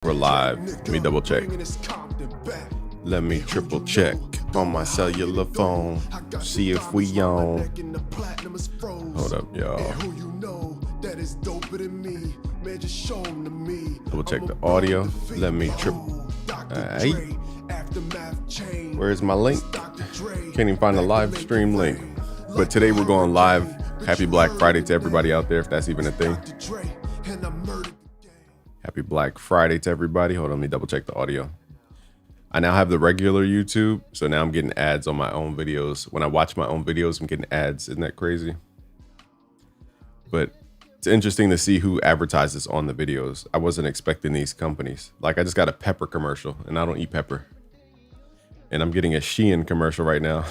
We're live. Let me double check. Let me triple check on my cellular phone. See if we on. Hold up, y'all. Double check the audio. Let me triple. Alright. Where's my link? Can't even find the live stream link. But today we're going live. Happy Black Friday to everybody out there, if that's even a thing. Happy Black Friday to everybody. Hold on, let me double check the audio. I now have the regular YouTube, so now I'm getting ads on my own videos. When I watch my own videos, I'm getting ads. Isn't that crazy? But it's interesting to see who advertises on the videos. I wasn't expecting these companies. Like, I just got a pepper commercial, and I don't eat pepper. And I'm getting a Shein commercial right now.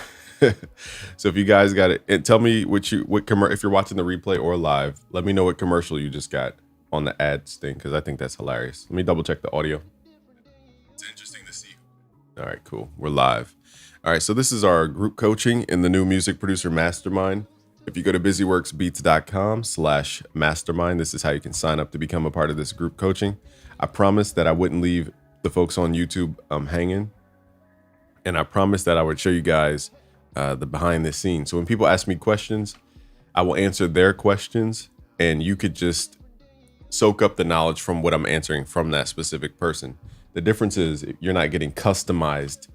So if you guys got it, and tell me if you're watching the replay or live, let me know what commercial you just got on the ads thing, because I think that's hilarious. Let me double check the audio. It's interesting to see. All right, cool. We're live. All right, so this is our group coaching in the new Music Producer Mastermind. If you go to busyworksbeats.com/mastermind, this is how you can sign up to become a part of this group coaching. I promised that I wouldn't leave the folks on YouTube hanging. And I promised that I would show you guys the behind the scenes. So when people ask me questions, I will answer their questions, and you could just soak up the knowledge from what I'm answering from that specific person. The difference is you're not getting customized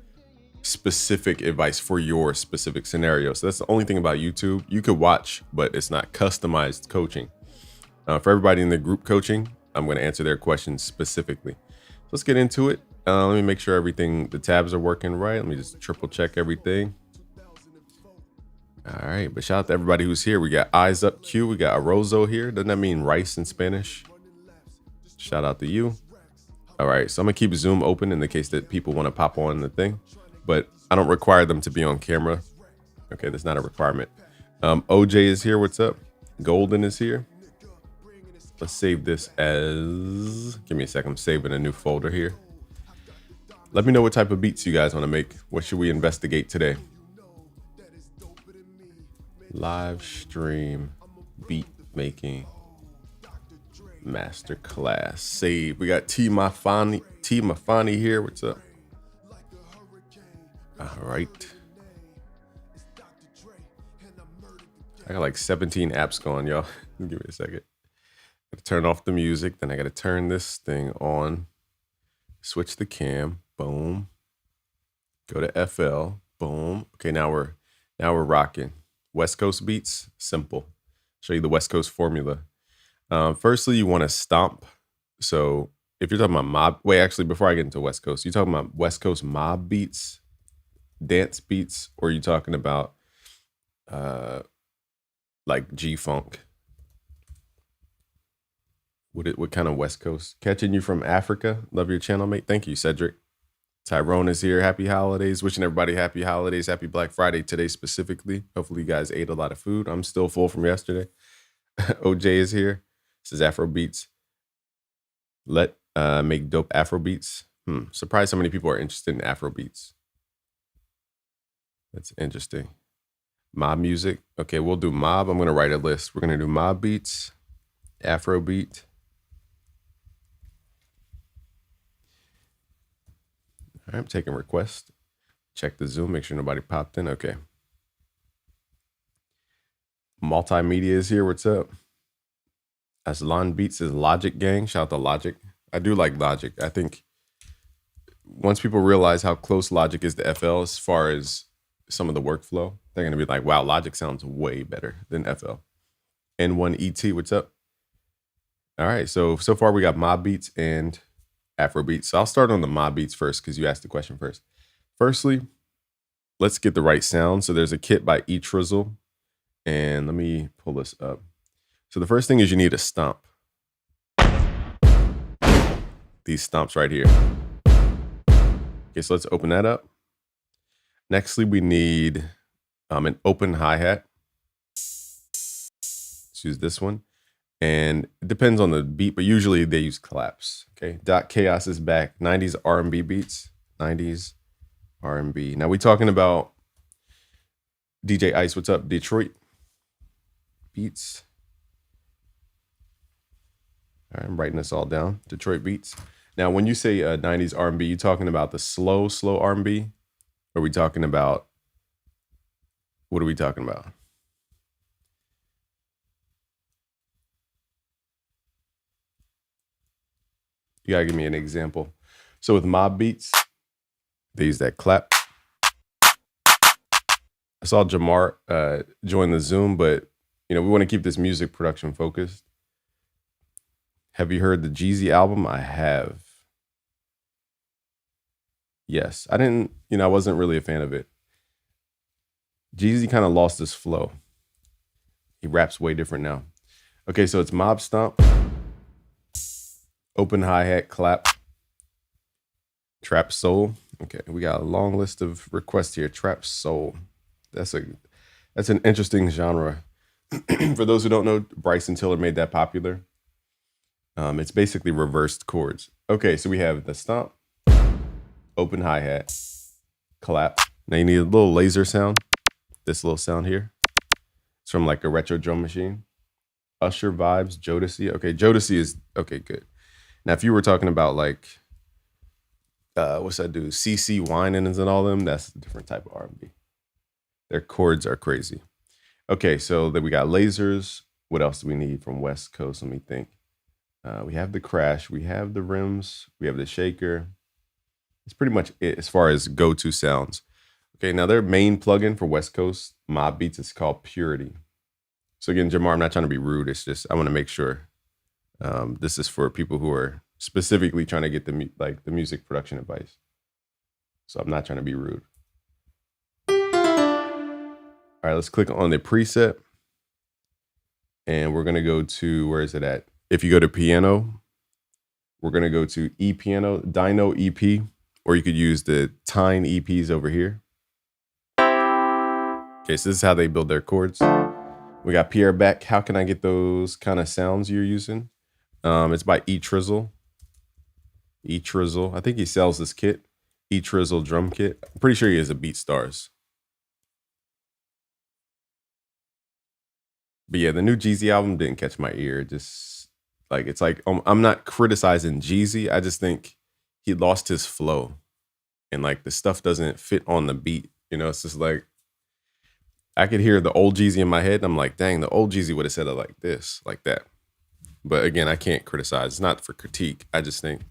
specific advice for your specific scenario. So that's the only thing about YouTube. You could watch, but it's not customized coaching. For everybody in the group coaching, I'm going to answer their questions specifically. So let's get into it. Let me make sure the tabs are working right. Let me just triple check everything. All right, but shout out to everybody who's here. We got Eyes Up Q. We got Arrozo here. Doesn't that mean rice in Spanish? Shout out to you. All right, so I'm gonna keep Zoom open in the case that people want to pop on the thing, but I don't require them to be on camera. Okay, that's not a requirement. OJ is here. What's up? Golden is here. Let's save this as, give me a second. I'm saving a new folder here. Let me know what type of beats you guys want to make. What should we investigate today? Live stream beat making masterclass. Save. We got T Mafani here. What's up? All right. I got like 17 apps going, y'all. Give me a second. Gotta turn off the music. Then I gotta turn this thing on. Switch the cam. Boom. Go to FL. Boom. Okay, now we're rocking. West Coast beats, simple. Show you the West Coast formula. Firstly, you want to stomp. So if you're talking about mob, actually, before I get into West Coast, you talking about West Coast mob beats, dance beats, or are you talking about like G-Funk? What kind of West Coast? Catching you from Africa. Love your channel, mate. Thank you, Cedric. Tyrone is here. Happy holidays. Wishing everybody happy holidays. Happy Black Friday today specifically. Hopefully you guys ate a lot of food. I'm still full from yesterday. OJ is here. This is Afro Beats. Let make dope Afro beats. Surprised how many people are interested in Afro beats. That's interesting. Mob music. Okay, we'll do mob. I'm going to write a list. We're going to do mob beats, Afro beat. All right, I'm taking requests. Check the Zoom, make sure nobody popped in. Okay. Multimedia is here. What's up? Aslan Beats is Logic Gang. Shout out to Logic. I do like Logic. I think once people realize how close Logic is to FL as far as some of the workflow, they're going to be like, wow, Logic sounds way better than FL. N1ET, what's up? All right, so far we got mob beats and Afro beats. So I'll start on the mob beats first because you asked the question first. Firstly, let's get the right sound. So there's a kit by eTrizzle, and let me pull this up. So the first thing is you need a stomp. These stomps right here. Okay, so let's open that up. Nextly, we need an open hi-hat. Let's use this one. And it depends on the beat, but usually they use claps. Okay, Dot Chaos is back. 90s R&B beats. 90s R&B. Now we talking about DJ Ice. What's up? Detroit beats. All right, I'm writing this all down. Detroit beats. Now, when you say 90s R&B, you talking about the slow R&B? Or are we talking about, what are we talking about? You gotta give me an example. So with mob beats, they use that clap. I saw Jamar join the Zoom, but we want to keep this music production focused. Have you heard the Jeezy album? I have. Yes. I didn't, I wasn't really a fan of it. Jeezy kind of lost his flow. He raps way different now. Okay, so it's mob stomp, open hi-hat, clap, trap soul. Okay, we got a long list of requests here. Trap soul. That's an interesting genre. For those who don't know, Bryson Tiller made that popular. It's basically reversed chords. Okay, so we have the stomp, open hi-hat, clap. Now you need a little laser sound. This little sound here. It's from like a retro drum machine. Usher vibes, Jodeci. Okay, Jodeci is, okay, good. Now, if you were talking about like, what's that dude? CC Winans and all them, that's a different type of R&B. Their chords are crazy. Okay, so then we got lasers. What else do we need from West Coast? Let me think. We have the crash. We have the rims. We have the shaker. It's pretty much it as far as go-to sounds. Okay, now their main plugin for West Coast mob beats is called Purity. So again, Jamar, I'm not trying to be rude. It's just I want to make sure this is for people who are specifically trying to get the music production advice. So I'm not trying to be rude. All right, let's click on the preset. And we're going to go to, where is it at? If you go to piano, we're going to go to ePiano, Dino EP, or you could use the Tyne EPs over here. Okay, so this is how they build their chords. We got Pierre Beck. How can I get those kind of sounds you're using? It's by E-Trizzle. E-Trizzle. I think he sells this kit. E-Trizzle drum kit. I'm pretty sure he is a BeatStars. But yeah, the new Jeezy album didn't catch my ear. Just like, it's like, I'm not criticizing Jeezy. I just think he lost his flow. And like the stuff doesn't fit on the beat. It's just like, I could hear the old Jeezy in my head. And I'm like, dang, the old Jeezy would have said it like this, like that. But again, I can't criticize. It's not for critique. I just think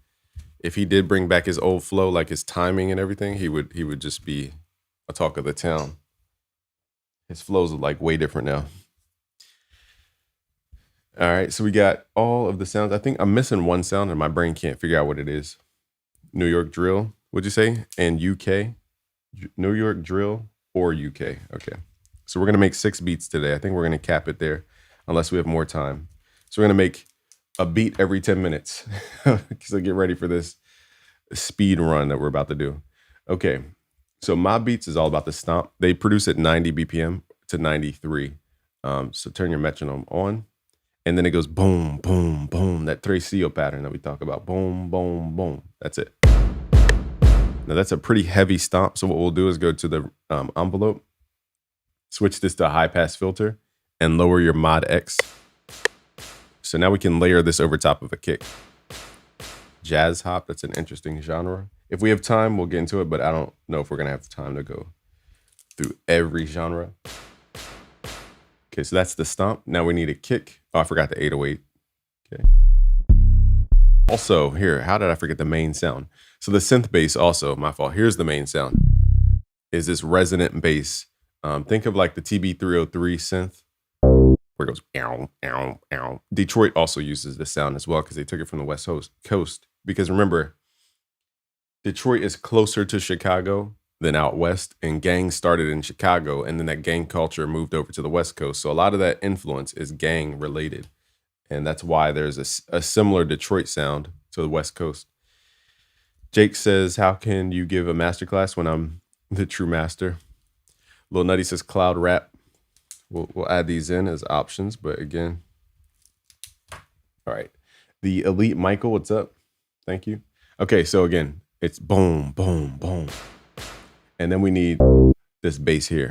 if he did bring back his old flow, like his timing and everything, he would just be a talk of the town. His flows are like way different now. All right, so we got all of the sounds. I think I'm missing one sound and my brain can't figure out what it is. New York drill, would you say? And UK? New York drill or UK? Okay. So we're going to make 6 beats today. I think we're going to cap it there unless we have more time. So we're going to make a beat every 10 minutes. So get ready for this speed run that we're about to do. Okay. So Mob Beats is all about the stomp. They produce at 90 BPM to 93. So turn your metronome on. And then it goes boom, boom, boom. That Tresillo pattern that we talk about. Boom, boom, boom. That's it. Now that's a pretty heavy stomp. So what we'll do is go to the envelope, switch this to a high pass filter, and lower your mod X. So now we can layer this over top of a kick. Jazz hop, that's an interesting genre. If we have time, we'll get into it, but I don't know if we're gonna have time to go through every genre. Okay, so that's the stomp. Now we need a kick. Oh, I forgot the 808. Okay. Also, here, how did I forget the main sound? So the synth bass also, my fault. Here's the main sound. Is this resonant bass. Think of like the TB303 synth, where it goes, ow, ow, ow. Detroit also uses this sound as well because they took it from the West Coast. Because remember, Detroit is closer to Chicago than out west, and gangs started in Chicago, and then that gang culture moved over to the West Coast. So a lot of that influence is gang related, and that's why there's a similar Detroit sound to the West Coast. Jake says, how can you give a masterclass when I'm the true master? Lil Nutty says cloud rap. We'll add these in as options, but again, all right. The Elite Michael, what's up? Thank you. Okay, so again, it's boom, boom, boom. And then we need this bass here.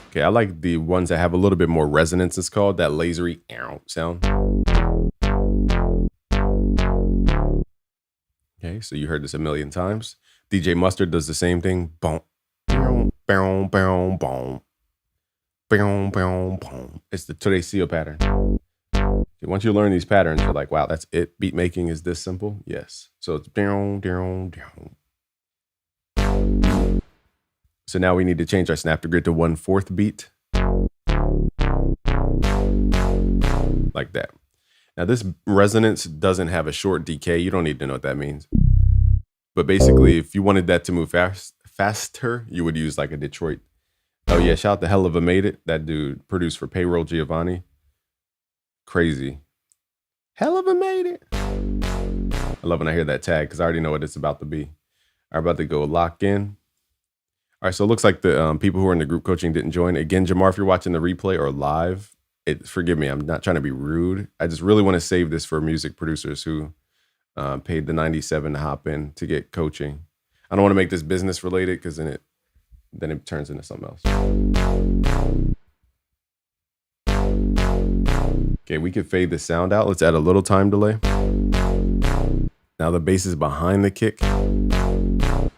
Okay, Okay, I like the ones that have a little bit more resonance. It's called that lasery sound. Okay, so you heard this a million times. DJ Mustard does the same thing. Boom, boom, boom, boom, boom, boom, boom, boom. It's the Tresillo pattern. Once you learn these patterns, you're like, wow, that's it. Beat making is this simple? Yes. So it's down, down, down. So now we need to change our snap to grid to 1/4 beat. Like that. Now this resonance doesn't have a short decay. You don't need to know what that means. But basically, if you wanted that to move faster, you would use like a Detroit. Oh yeah, shout out to Hell of a Made It. That dude produced for Payroll Giovanni. Crazy. Hell of a Made It. I love when I hear that tag because I already know what it's about to be. I'm about to go lock in. All right, so it looks like the people who are in the group coaching didn't join. Again, Jamar, if you're watching the replay or live, forgive me, I'm not trying to be rude. I just really want to save this for music producers who paid the $97 to hop in to get coaching. I don't want to make this business related because then it turns into something else. Okay, we could fade the sound out. Let's add a little time delay. Now the bass is behind the kick. All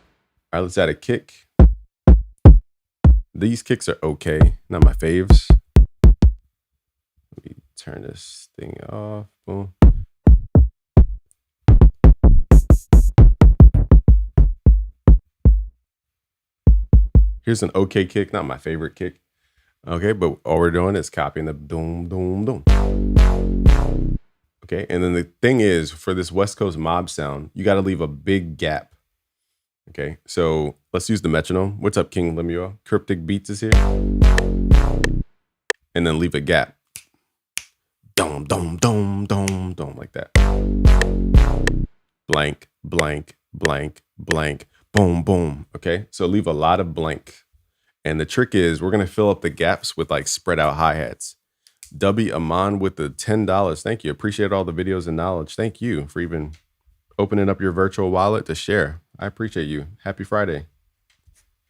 right, let's add a kick. These kicks are okay, not my faves. Let me turn this thing off. Boom. Here's an okay kick, not my favorite kick. Okay, but all we're doing is copying the doom, doom, doom. Okay, and then the thing is, for this West Coast mob sound, you got to leave a big gap. Okay, so let's use the metronome. What's up, King Lemuel? Cryptic Beats is here. And then leave a gap. Dom, dom, dom, dom, dom, like that. Blank, blank, blank, blank, boom, boom. Okay, so leave a lot of blank. And the trick is we're going to fill up the gaps with like spread out hi-hats. W Aman with the $10. Thank you. Appreciate all the videos and knowledge. Thank you for even opening up your virtual wallet to share. I appreciate you. Happy Friday.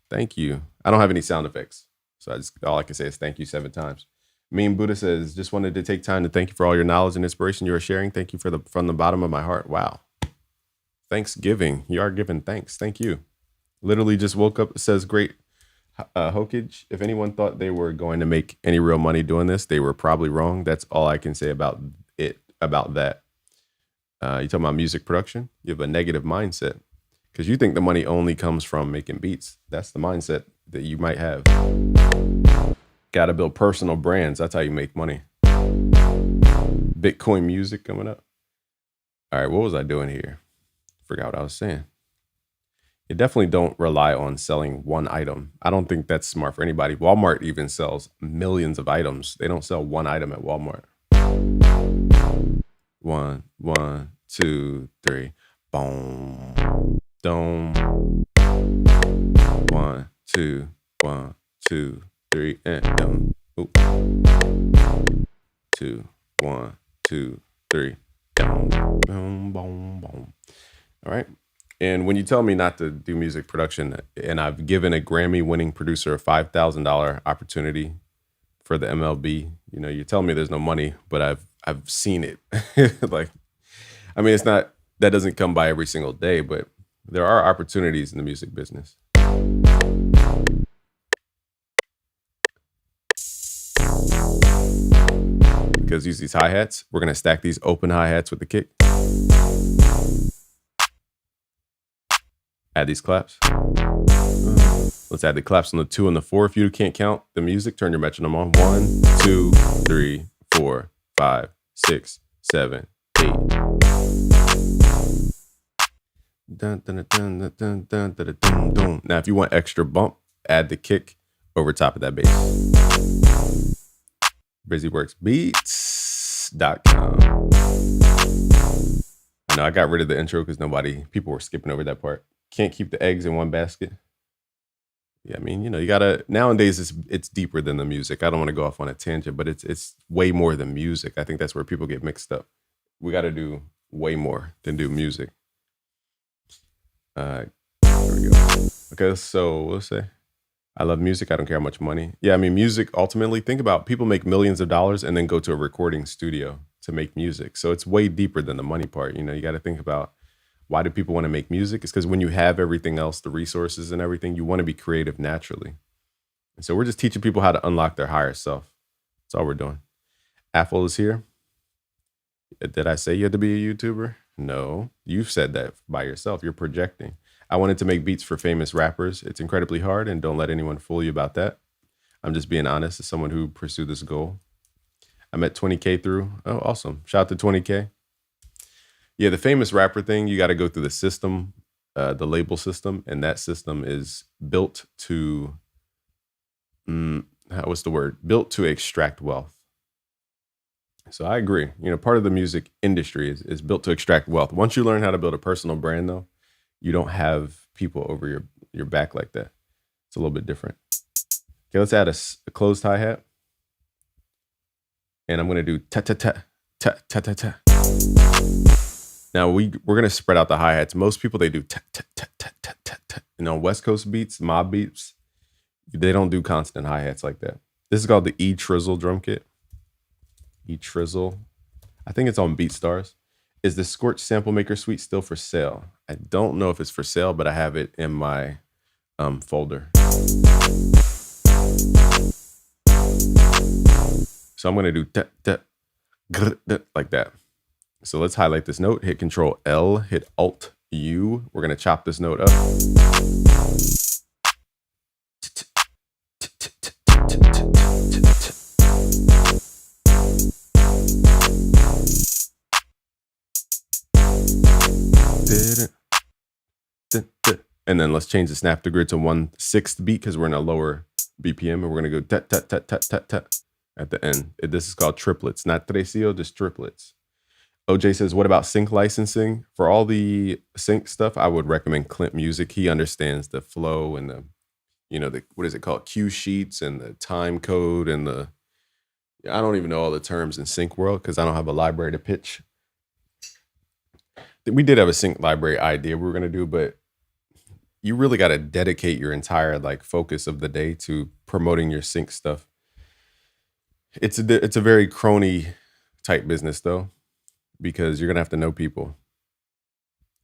Thank you. I don't have any sound effects. So all I can say is thank you 7 times. Mean Buddha says, just wanted to take time to thank you for all your knowledge and inspiration you are sharing. Thank you from the bottom of my heart. Wow. Thanksgiving. You are giving thanks. Thank you. Literally just woke up. It says great. Hokage, if anyone thought they were going to make any real money doing this, they were probably wrong. That's all I can say about that. You talking about music production? You have a negative mindset because you think the money only comes from making beats. That's the mindset that you might have. Got to build personal brands. That's how you make money. Bitcoin music coming up. All right, what was I doing here? Forgot what I was saying. You definitely don't rely on selling one item. I don't think that's smart for anybody. Walmart even sells millions of items. They don't sell one item at Walmart. 1, 2, 3. Boom. Dome. 1, 2, 1, 2, 3, and dome. 2, 1, 2, 3. Boom, boom, boom, boom. All right. And when you tell me not to do music production, and I've given a Grammy-winning producer a $5,000 opportunity for the MLB, you know, you tell me there's no money, but I've seen it. Like, I mean, that doesn't come by every single day, but there are opportunities in the music business. Because use these hi-hats, we're gonna stack these open hi-hats with the kick. Add these claps. Let's add the claps on the 2 and the 4. If you can't count the music, turn your metronome on. 1, 2, 3, 4, 5, 6, 7, 8. Dun, dun, dun, dun, dun, dun, dun, dun, dun, dun. Now, if you want extra bump, add the kick over top of that bass. BusyWorksBeats.com. I know I got rid of the intro because people were skipping over that part. Can't keep the eggs in one basket. Yeah, I mean, you know, you gotta, nowadays it's deeper than the music. I don't want to go off on a tangent, but it's way more than music. I think that's where people get mixed up. We got to do way more than do music. There we go. Okay, so let's say I love music. I don't care how much money. Yeah, I mean, music, ultimately, think about people make millions of dollars and then go to a recording studio to make music. So it's way deeper than the money part. You know, you got to think about, why do people want to make music? It's because when you have everything else, the resources and everything, you want to be creative naturally. And so we're just teaching people how to unlock their higher self. That's all we're doing. Apple is here. Did I say you had to be a YouTuber? No, you've said that by yourself. You're projecting. I wanted to make beats for famous rappers. It's incredibly hard, and don't let anyone fool you about that. I'm just being honest as someone who pursued this goal. I'm at 20K through. Oh, awesome. Shout out to 20K. Yeah, the famous rapper thing, you got to go through the system, the label system, and that system is built to, what's the word? Built to extract wealth. So I agree. You know, part of the music industry is built to extract wealth. Once you learn how to build a personal brand, though, you don't have people over your back like that. It's a little bit different. Okay, let's add a closed hi-hat. And I'm going to do ta-ta-ta, ta-ta-ta-ta. Now, we're going to spread out the hi-hats. Most people, they do ta-ta-ta-ta-ta-ta. And on West Coast beats, mob beats, they don't do constant hi-hats like that. This is called the E-Trizzle drum kit. E-Trizzle. I think it's on BeatStars. Is the Scorch Sample Maker Suite still for sale? I don't know if it's for sale, but I have it in my folder. So I'm going to do like that. So let's highlight this note, hit Control L, hit Alt U. We're going to chop this note up. And then let's change the snap to grid to 1/6 beat because we're in a lower BPM, and we're going to go tat, tat, tat, tat, tat, tat at the end. This is called triplets, not tresillo, just triplets. OJ says, what about sync licensing? For all the sync stuff, I would recommend Clint Music. He understands the flow and the, you know, what is it called? Cue sheets and the time code and I don't even know all the terms in sync world because I don't have a library to pitch. We did have a sync library idea we were going to do, but you really got to dedicate your entire focus of the day to promoting your sync stuff. It's a very crony type business though, because you're going to have to know people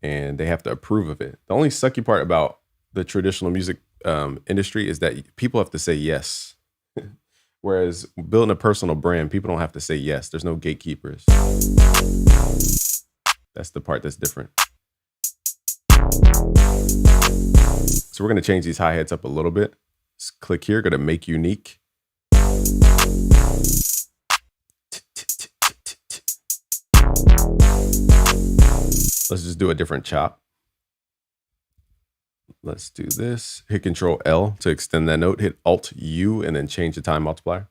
and they have to approve of it. The only sucky part about the traditional music industry is that people have to say yes. Whereas building a personal brand, people don't have to say yes. There's no gatekeepers. That's the part that's different. So we're going to change these hi-hats up a little bit. Just click here, go to make unique. Let's just do a different chop. Let's do this. Hit Control L to extend that note. Hit Alt U and then change the time multiplier.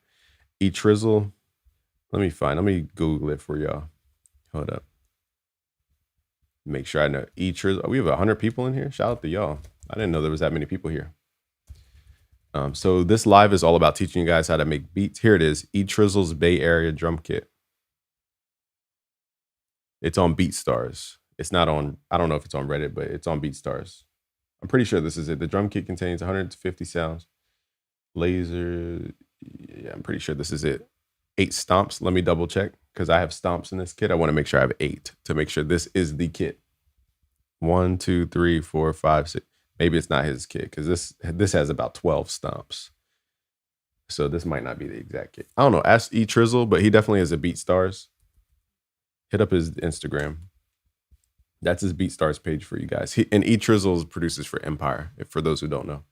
E-Trizzle. Let me Google it for y'all. Hold up. Make sure I know. E-Trizzle. Oh, we have 100 people in here. Shout out to y'all. I didn't know there was that many people here. So this live is all about teaching you guys how to make beats. Here it is. E-Trizzle's Bay Area drum kit. It's on BeatStars. It's not on, I don't know if it's on Reddit, but it's on BeatStars. I'm pretty sure this is it. The drum kit contains 150 sounds. Laser. Yeah, I'm pretty sure this is it. 8 stomps. Let me double check because I have stomps in this kit. I want to make sure I have 8 to make sure this is the kit. 1, 2, 3, 4, 5, 6. Maybe it's not his kit because this has about 12 stomps. So this might not be the exact kit. I don't know. Ask E-Trizzle, but he definitely has a BeatStars. Hit up his Instagram. That's his BeatStars page for you guys. And E-Trizzle produces for Empire, for those who don't know.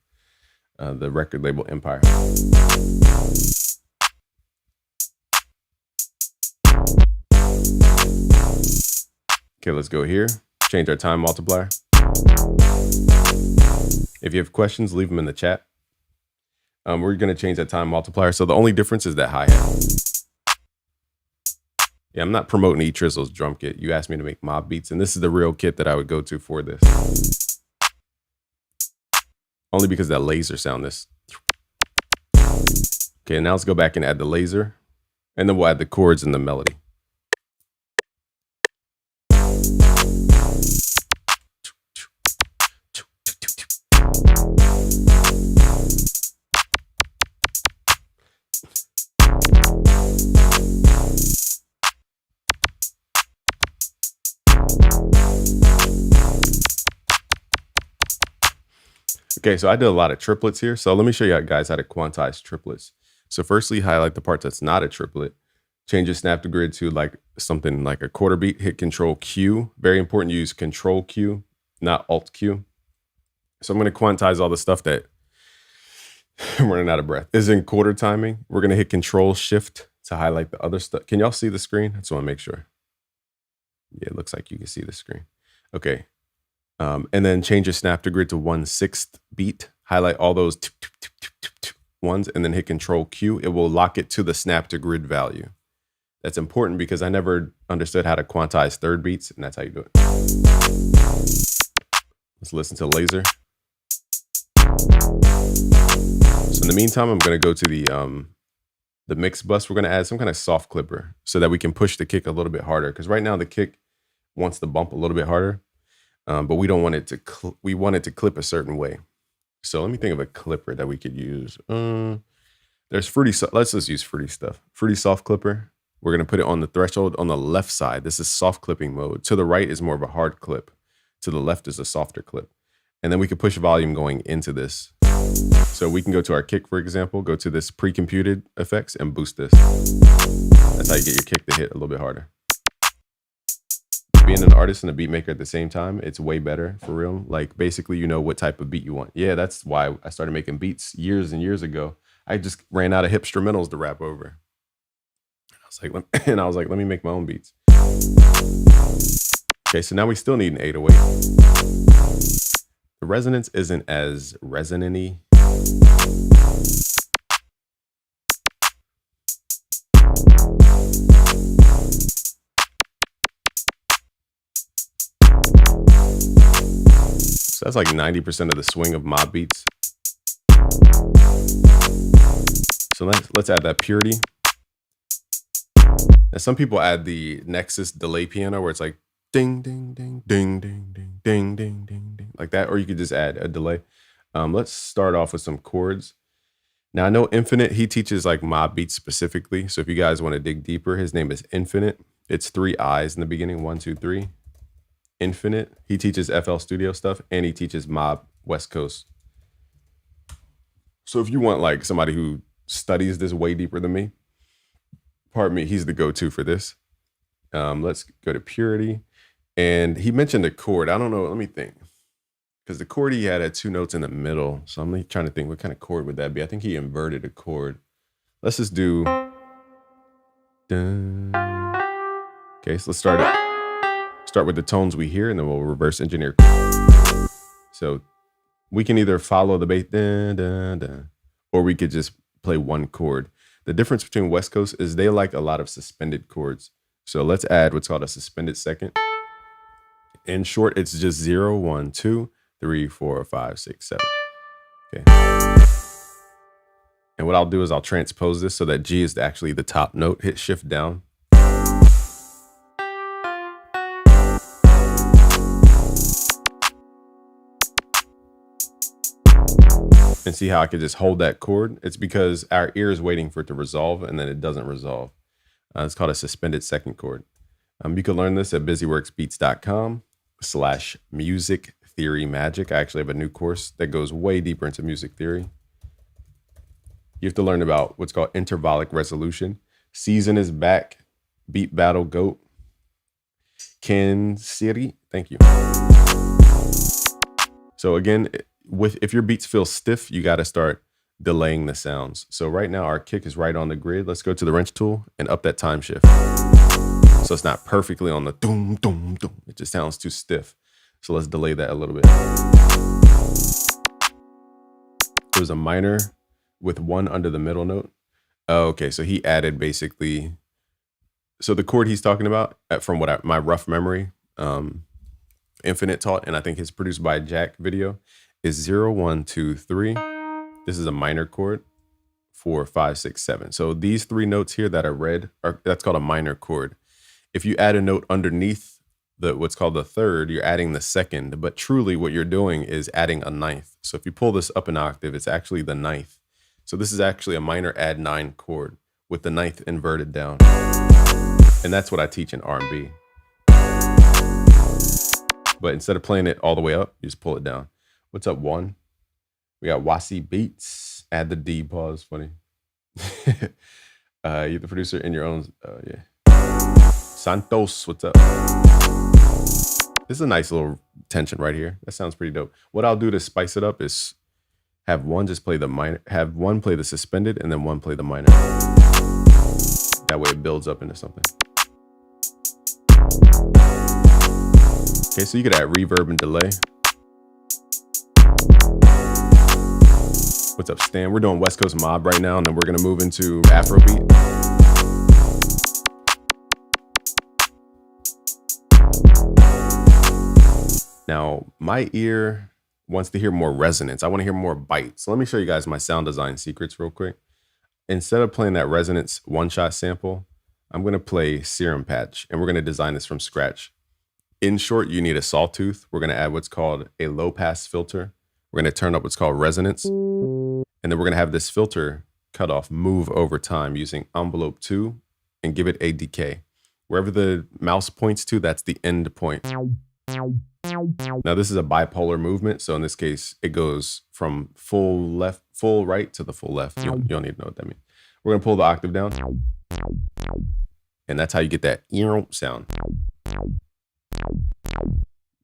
The record label Empire. Okay, let's go here. Change our time multiplier. If you have questions, leave them in the chat. We're going to change that time multiplier. So the only difference is that hi-hat. Yeah, I'm not promoting E-Trizzle's drum kit. You asked me to make mob beats, and this is the real kit that I would go to for this. Only because that laser sound this. Okay, now let's go back and add the laser, and then we'll add the chords and the melody. Okay, so I did a lot of triplets here. So let me show you guys how to quantize triplets. So firstly, highlight the part that's not a triplet. Change your snap to grid to like something like a quarter beat. Hit Control Q. Very important to use Control Q, not Alt Q. So I'm going to quantize all the stuff that I'm running out of breath is in quarter timing. We're going to hit Control Shift to highlight the other stuff. Can y'all see the screen? I just want to make sure. Yeah, it looks like you can see the screen. Okay. And then change your snap to grid to 1/6 beat. Highlight all those ones and then hit Control Q. It will lock it to the snap to grid value. That's important because I never understood how to quantize third beats, and that's how you do it. Let's listen to Laser. So in the meantime, I'm going to go to the mix bus. We're going to add some kind of soft clipper so that we can push the kick a little bit harder. Because right now the kick wants to bump a little bit harder, but we don't want it to. We want it to clip a certain way. So let me think of a clipper that we could use. There's Fruity. Let's just use Fruity stuff. Fruity soft clipper. We're going to put it on the threshold on the left side. This is soft clipping mode. To the right is more of a hard clip. To the left is a softer clip. And then we could push volume going into this. So we can go to our kick, for example, go to this pre-computed effects and boost this. That's how you get your kick to hit a little bit harder. Being an artist and a beat maker at the same time, it's way better for real. Like basically, you know what type of beat you want. Yeah, that's why I started making beats years and years ago. I just ran out of hip instrumentals to rap over. I was like, let me make my own beats. Okay, so now we still need an 808. The resonance isn't as resonant-y. So that's like 90% of the swing of mob beats. So let's add that purity. And some people add the Nexus delay piano where it's like ding, ding, ding, ding, ding, ding, ding, ding, ding, ding, like that. Or you could just add a delay. Let's start off with some chords. Now I know Infinite, he teaches like mob beats specifically. So if you guys want to dig deeper, his name is Infinite. It's 3 I's in the beginning, 1, 2, 3. Infinite. He teaches FL Studio stuff and he teaches mob West Coast. So if you want like somebody who studies this way deeper than me, pardon me, he's the go-to for this. Let's go to purity. And he mentioned a chord. I don't know. Let me think. Because the chord he had 2 notes in the middle. So I'm trying to think, what kind of chord would that be? I think he inverted a chord. Let's just do. Dun. Okay, so let's start with the tones we hear, and then we'll reverse engineer. So we can either follow the bass, dun, dun, dun, or we could just play one chord. The difference between West Coast is they like a lot of suspended chords. So let's add what's called a suspended second. In short, it's just 0, 1, 2, 3, 4, 5, 6, 7. Okay. And what I'll do is I'll transpose this so that G is actually the top note. Hit shift down. And see how I could just hold that chord? It's because our ear is waiting for it to resolve and then it doesn't resolve. It's called a suspended second chord. You can learn this at busyworksbeats.com/music theory magic. I actually have a new course that goes way deeper into music theory. You have to learn about what's called intervallic resolution. Season is back. Beat battle goat. Ken Siri, thank you. So again, if your beats feel stiff, you got to start delaying the sounds. So right now our kick is right on the grid. Let's go to the wrench tool and up that time shift. So it's not perfectly on the doom, doom, doom. It just sounds too stiff. So let's delay that a little bit. There's a minor with 1 under the middle note. Oh, okay, so he added basically, so the chord he's talking about, from what my rough memory, Infinite taught, and I think it's produced by Jack video, is 0, 1, 2, 3. This is a minor chord. 4, 5, 6, 7. So these 3 notes here that are red, that's called a minor chord. If you add a note underneath what's called the third, you're adding the second, but truly what you're doing is adding a ninth. So if you pull this up an octave, it's actually the ninth. So this is actually a minor add 9 chord with the ninth inverted down. And that's what I teach in R&B. But instead of playing it all the way up, you just pull it down. What's up, 1? We got Wasi Beats. Add the D pause. Funny. You're the producer in your own. Yeah. Santos, what's up? This is a nice little tension right here. That sounds pretty dope. What I'll do to spice it up is have one just play the minor, have one play the suspended, and then one play the minor. That way it builds up into something. Okay, so you could add reverb and delay. What's up, Stan? We're doing West Coast Mob right now, and then we're gonna move into Afrobeat. Now, my ear wants to hear more resonance. I want to hear more bite. So let me show you guys my sound design secrets real quick. Instead of playing that resonance one-shot sample, I'm going to play Serum Patch, and we're going to design this from scratch. In short, you need a sawtooth. We're going to add what's called a low-pass filter. We're going to turn up what's called resonance, and then we're going to have this filter cutoff move over time using envelope 2 and give it a decay. Wherever the mouse points to, that's the end point. Now this is a bipolar movement, so in this case, it goes from full right to the full left. You don't need to know what that means. We're gonna pull the octave down, and that's how you get that sound.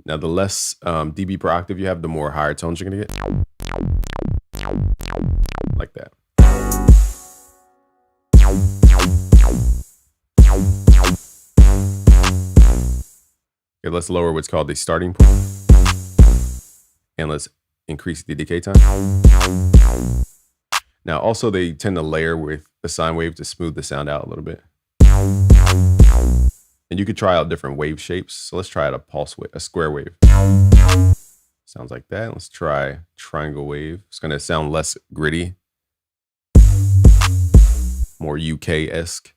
Now the less dB per octave you have, the more higher tones you're gonna get. Like that. Okay, let's lower what's called the starting point. And let's increase the decay time. Now, also, they tend to layer with the sine wave to smooth the sound out a little bit. And you could try out different wave shapes. So let's try out a pulse wave, a square wave. Sounds like that. Let's try triangle wave. It's going to sound less gritty, more UK-esque.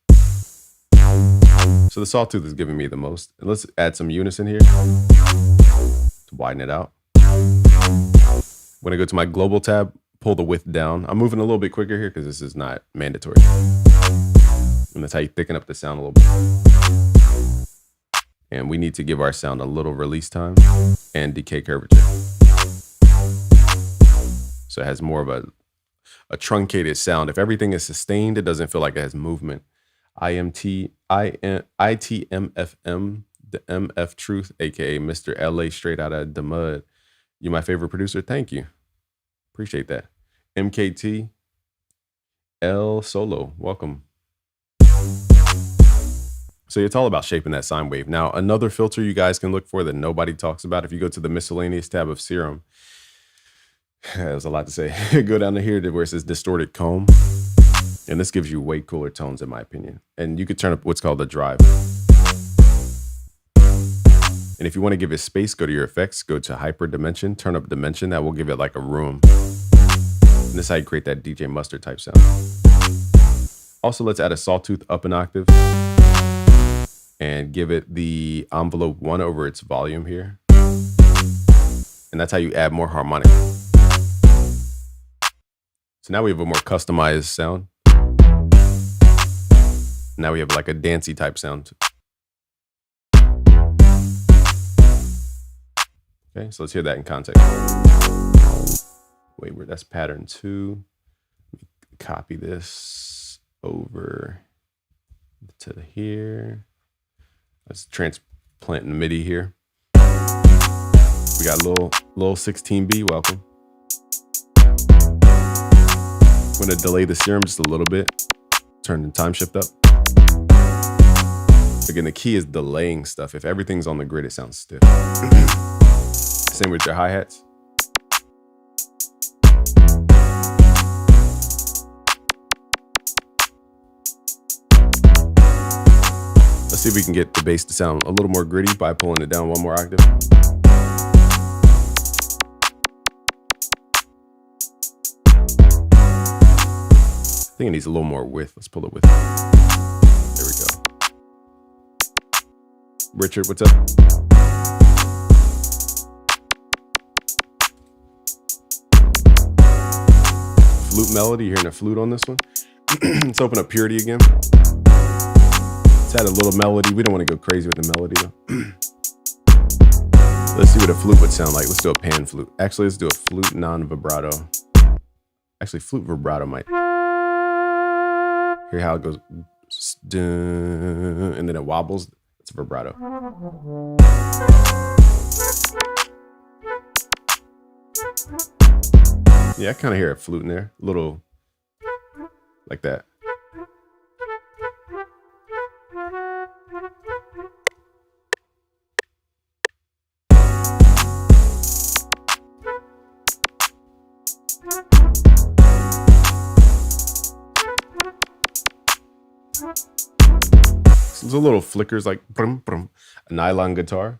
So the sawtooth is giving me the most. And let's add some unison here to widen it out. When I go to my global tab, pull the width down. I'm moving a little bit quicker here because this is not mandatory. And that's how you thicken up the sound a little bit. And we need to give our sound a little release time and decay curvature. So it has more of a truncated sound. If everything is sustained, it doesn't feel like it has movement. ITMFM, the MF Truth, aka Mr. LA straight out of the mud. You're my favorite producer. Thank you. Appreciate that. MKT, L Solo, welcome. So it's all about shaping that sine wave. Now, another filter you guys can look for that nobody talks about, if you go to the miscellaneous tab of Serum, there's a lot to say. Go down to here to where it says distorted comb. And this gives you way cooler tones, in my opinion. And you could turn up what's called the drive. And if you want to give it space, go to your effects, go to hyper dimension, turn up dimension. That will give it like a room. And this is how you create that DJ Mustard type sound. Also, let's add a sawtooth up an octave and give it the envelope 1 over its volume here. And that's how you add more harmonic. So now we have a more customized sound. Now we have like a dancey type sound. Okay, so let's hear that in context. Wait, that's pattern 2. Copy this over to here. Let's transplant in MIDI here. We got little 16B, welcome. I'm gonna delay the Serum just a little bit. Turn the time shift up. Again, the key is delaying stuff. If everything's on the grid, it sounds stiff. Same with your hi-hats. Let's see if we can get the bass to sound a little more gritty by pulling it down 1 more octave. I think it needs a little more width. Let's pull it width. There we go. Richard, what's up? Flute melody. You're hearing a flute on this one. Let's open up Purity again. Let's add a little melody. We don't want to go crazy with the melody though. Let's see what a flute would sound like. Let's do a pan flute. Actually, let's do a flute non-vibrato. Actually, flute vibrato might. Hear how it goes, and then it wobbles. It's a vibrato. Yeah, I kind of hear a flute in there, a little like that. So there's a little flickers like brum, brum. A nylon guitar.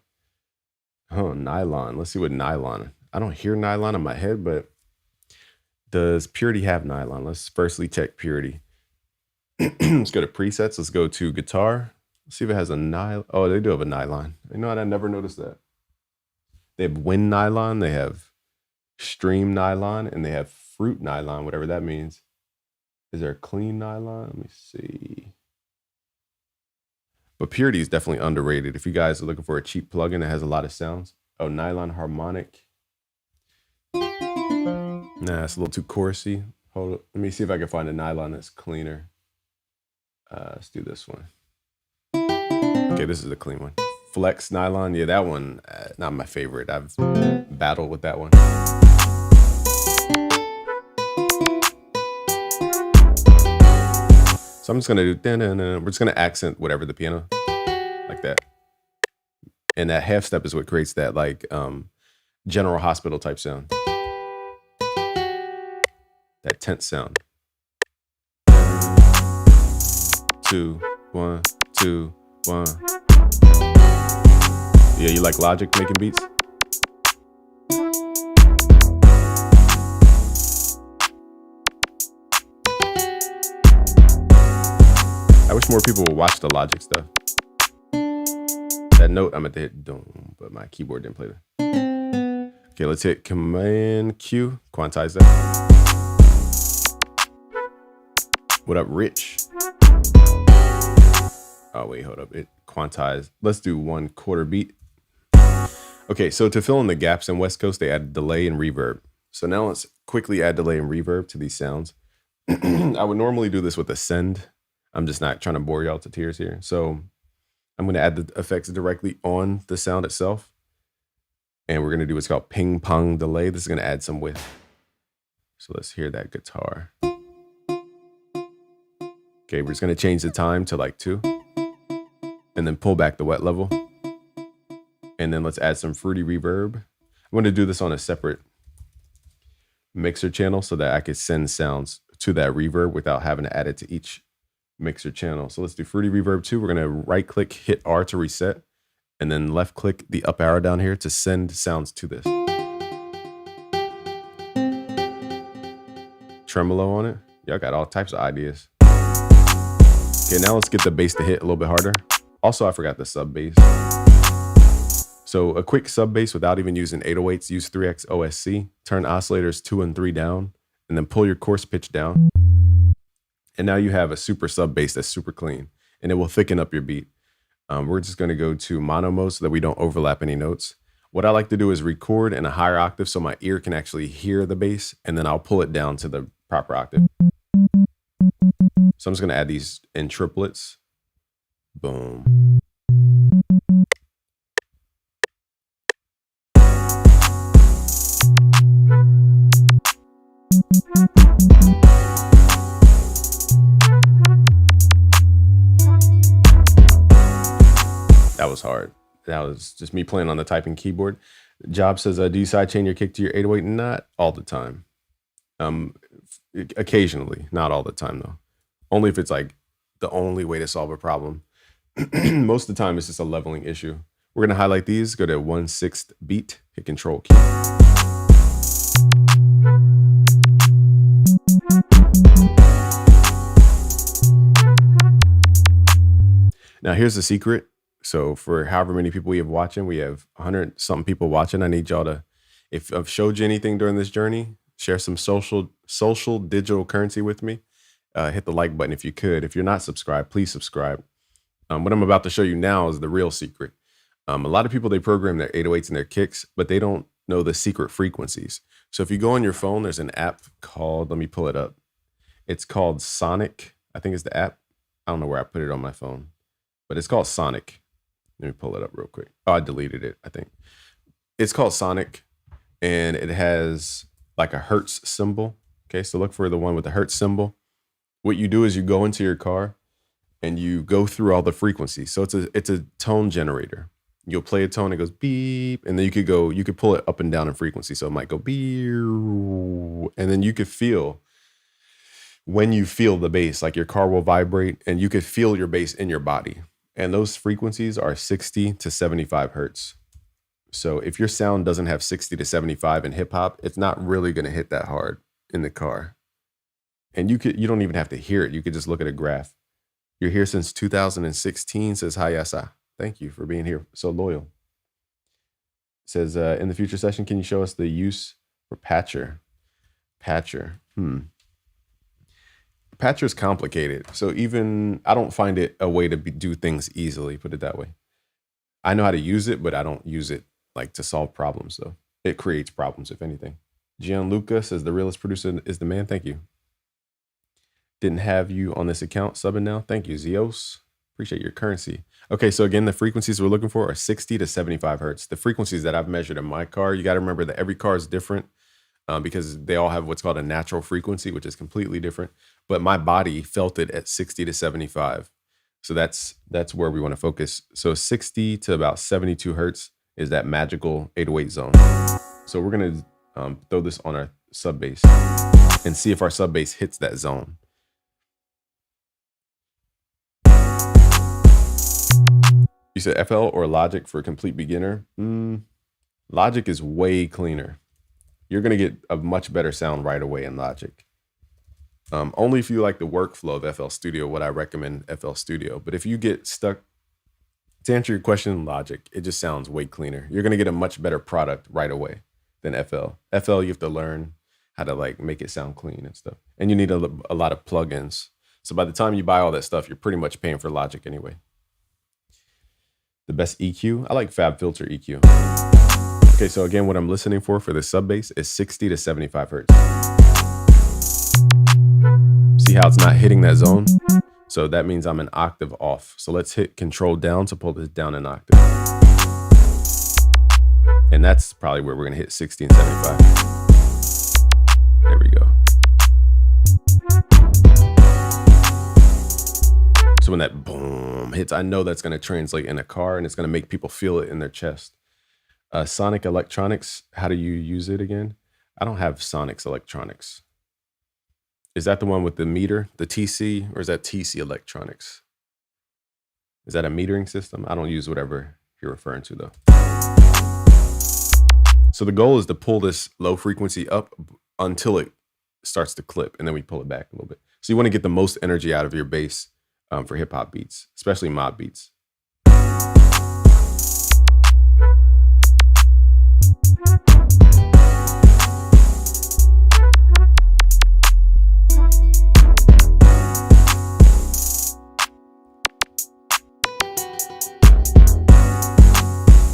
Oh, nylon. Let's see what nylon. I don't hear nylon in my head, but does Purity have nylon? Let's firstly check Purity. Let's go to presets. Let's go to guitar. Let's see if it has a nylon. Oh, they do have a nylon. You know what? I never noticed that. They have wind nylon. They have stream nylon, and they have fruit nylon, whatever that means. Is there a clean nylon? Let me see. But Purity is definitely underrated. If you guys are looking for a cheap plugin that has a lot of sounds. Oh, nylon harmonic. Nah, it's a little too chorusy. Hold up. Let me see if I can find a nylon that's cleaner. Let's do this one. Okay, this is the clean one. Flex nylon. Yeah, that one, not my favorite. I've battled with that one. So I'm just gonna do, we're just gonna accent whatever the piano, like that. And that half step is what creates that like General Hospital type sound. That tense sound. 2, 1, 2, 1. Yeah, you like Logic making beats? I wish more people would watch the Logic stuff. That note I'm at the hit, but my keyboard didn't play that. Okay, let's hit Command Q, quantize that. What up, Rich? Oh wait, hold up, it quantized. Let's do 1/4 beat. Okay, so to fill in the gaps in West Coast, they added delay and reverb. So now let's quickly add delay and reverb to these sounds. I would normally do this with a send. I'm just not trying to bore y'all to tears here. So I'm going to add the effects directly on the sound itself. And we're going to do what's called ping pong delay. This is going to add some width. So let's hear that guitar. Okay, we're just going to change the time to like 2. And then pull back the wet level. And then let's add some fruity reverb. I'm going to do this on a separate mixer channel so that I could send sounds to that reverb without having to add it to each mixer channel. So let's do fruity reverb 2. We're going to right click, hit R to reset, and then left click the up arrow down here to send sounds to this. Tremolo on it. Y'all got all types of ideas. Okay, now let's get the bass to hit a little bit harder. Also, I forgot the sub bass. So a quick sub bass without even using 808s, use 3x OSC, turn oscillators 2 and 3 down, and then pull your coarse pitch down. And now you have a super sub bass that's super clean, and it will thicken up your beat. We're just going to go to mono mode so that we don't overlap any notes. What I like to do is record in a higher octave so my ear can actually hear the bass, and then I'll pull it down to the proper octave. So I'm just going to add these in triplets. Boom. That was hard. That was just me playing on the typing keyboard. Job says, do you sidechain your kick to your 808? Not all the time. Occasionally, not all the time though. Only if it's like the only way to solve a problem. Most of the time, it's just a leveling issue. We're gonna highlight these, go to 1/6 beat, hit Control key. Now here's the secret. So for however many people we have watching, we have 100 something people watching. I need y'all to, if I've showed you anything during this journey, share some social digital currency with me. Hit the like button if you could. If you're not subscribed, please subscribe. What I'm about to show you now is the real secret. A lot of people, they program their 808s and their kicks, but they don't know the secret frequencies. So if you go on your phone, there's an app called, let me pull it up. It's called Sonic. I think it's the app. I don't know where I put it on my phone, but it's called Sonic. Let me pull it up real quick. Oh, I deleted it, I think. It's called Sonic, and it has like a Hertz symbol. Okay, so look for the one with the Hertz symbol. What you do is you go into your car and you go through all the frequencies. So it's a tone generator. You'll play a tone, it goes beep, and then you could pull it up and down in frequency. So it might go beep, and then you could feel when you feel the bass, like your car will vibrate and you could feel your bass in your body. And those frequencies are 60 to 75 hertz. So if your sound doesn't have 60 to 75 in hip hop, it's not really going to hit that hard in the car. And you don't even have to hear it. You could just look at a graph. You're here since 2016, says Hayasa. Thank you for being here. So loyal. Says, in the future session, can you show us the use for patcher? Patcher. Patcher is complicated. So even, I don't find it a way to do things easily, put it that way. I know how to use it, but I don't use it like to solve problems though. It creates problems, if anything. Gianluca says, the realist producer is the man. Thank you. Didn't have you on this account, subbing now. Thank you, Zeos. Appreciate your currency. Okay, so again, the frequencies we're looking for are 60 to 75 hertz. The frequencies that I've measured in my car, you got to remember that every car is different because they all have what's called a natural frequency, which is completely different. But my body felt it at 60 to 75. So that's where we want to focus. So 60 to about 72 hertz is that magical 808 zone. So we're going to throw this on our sub bass and see if our sub bass hits that zone. You said FL or Logic for a complete beginner? Logic is way cleaner. You're going to get a much better sound right away in Logic. Only if you like the workflow of FL Studio would I recommend FL Studio. But if you get stuck, to answer your question, Logic, it just sounds way cleaner. You're going to get a much better product right away than FL. FL, you have to learn how to like make it sound clean and stuff. And you need a lot of plugins. So by the time you buy all that stuff, you're pretty much paying for Logic anyway. The best EQ? I like FabFilter EQ. Okay, so again, what I'm listening for the sub bass is 60 to 75 hertz. See how it's not hitting that zone? So that means I'm an octave off. So let's hit Control down to pull this down an octave. And that's probably where we're gonna hit 60 and 75. There we go. So when that boom hits, I know that's going to translate in a car and it's going to make people feel it in their chest. Sonic Electronics, how do you use it again? I don't have Sonic's Electronics. Is that the one with the meter, the TC, or is that TC Electronics? Is that a metering system? I don't use whatever you're referring to though. So the goal is to pull this low frequency up until it starts to clip and then we pull it back a little bit. So you want to get the most energy out of your bass for hip hop beats, especially mob beats.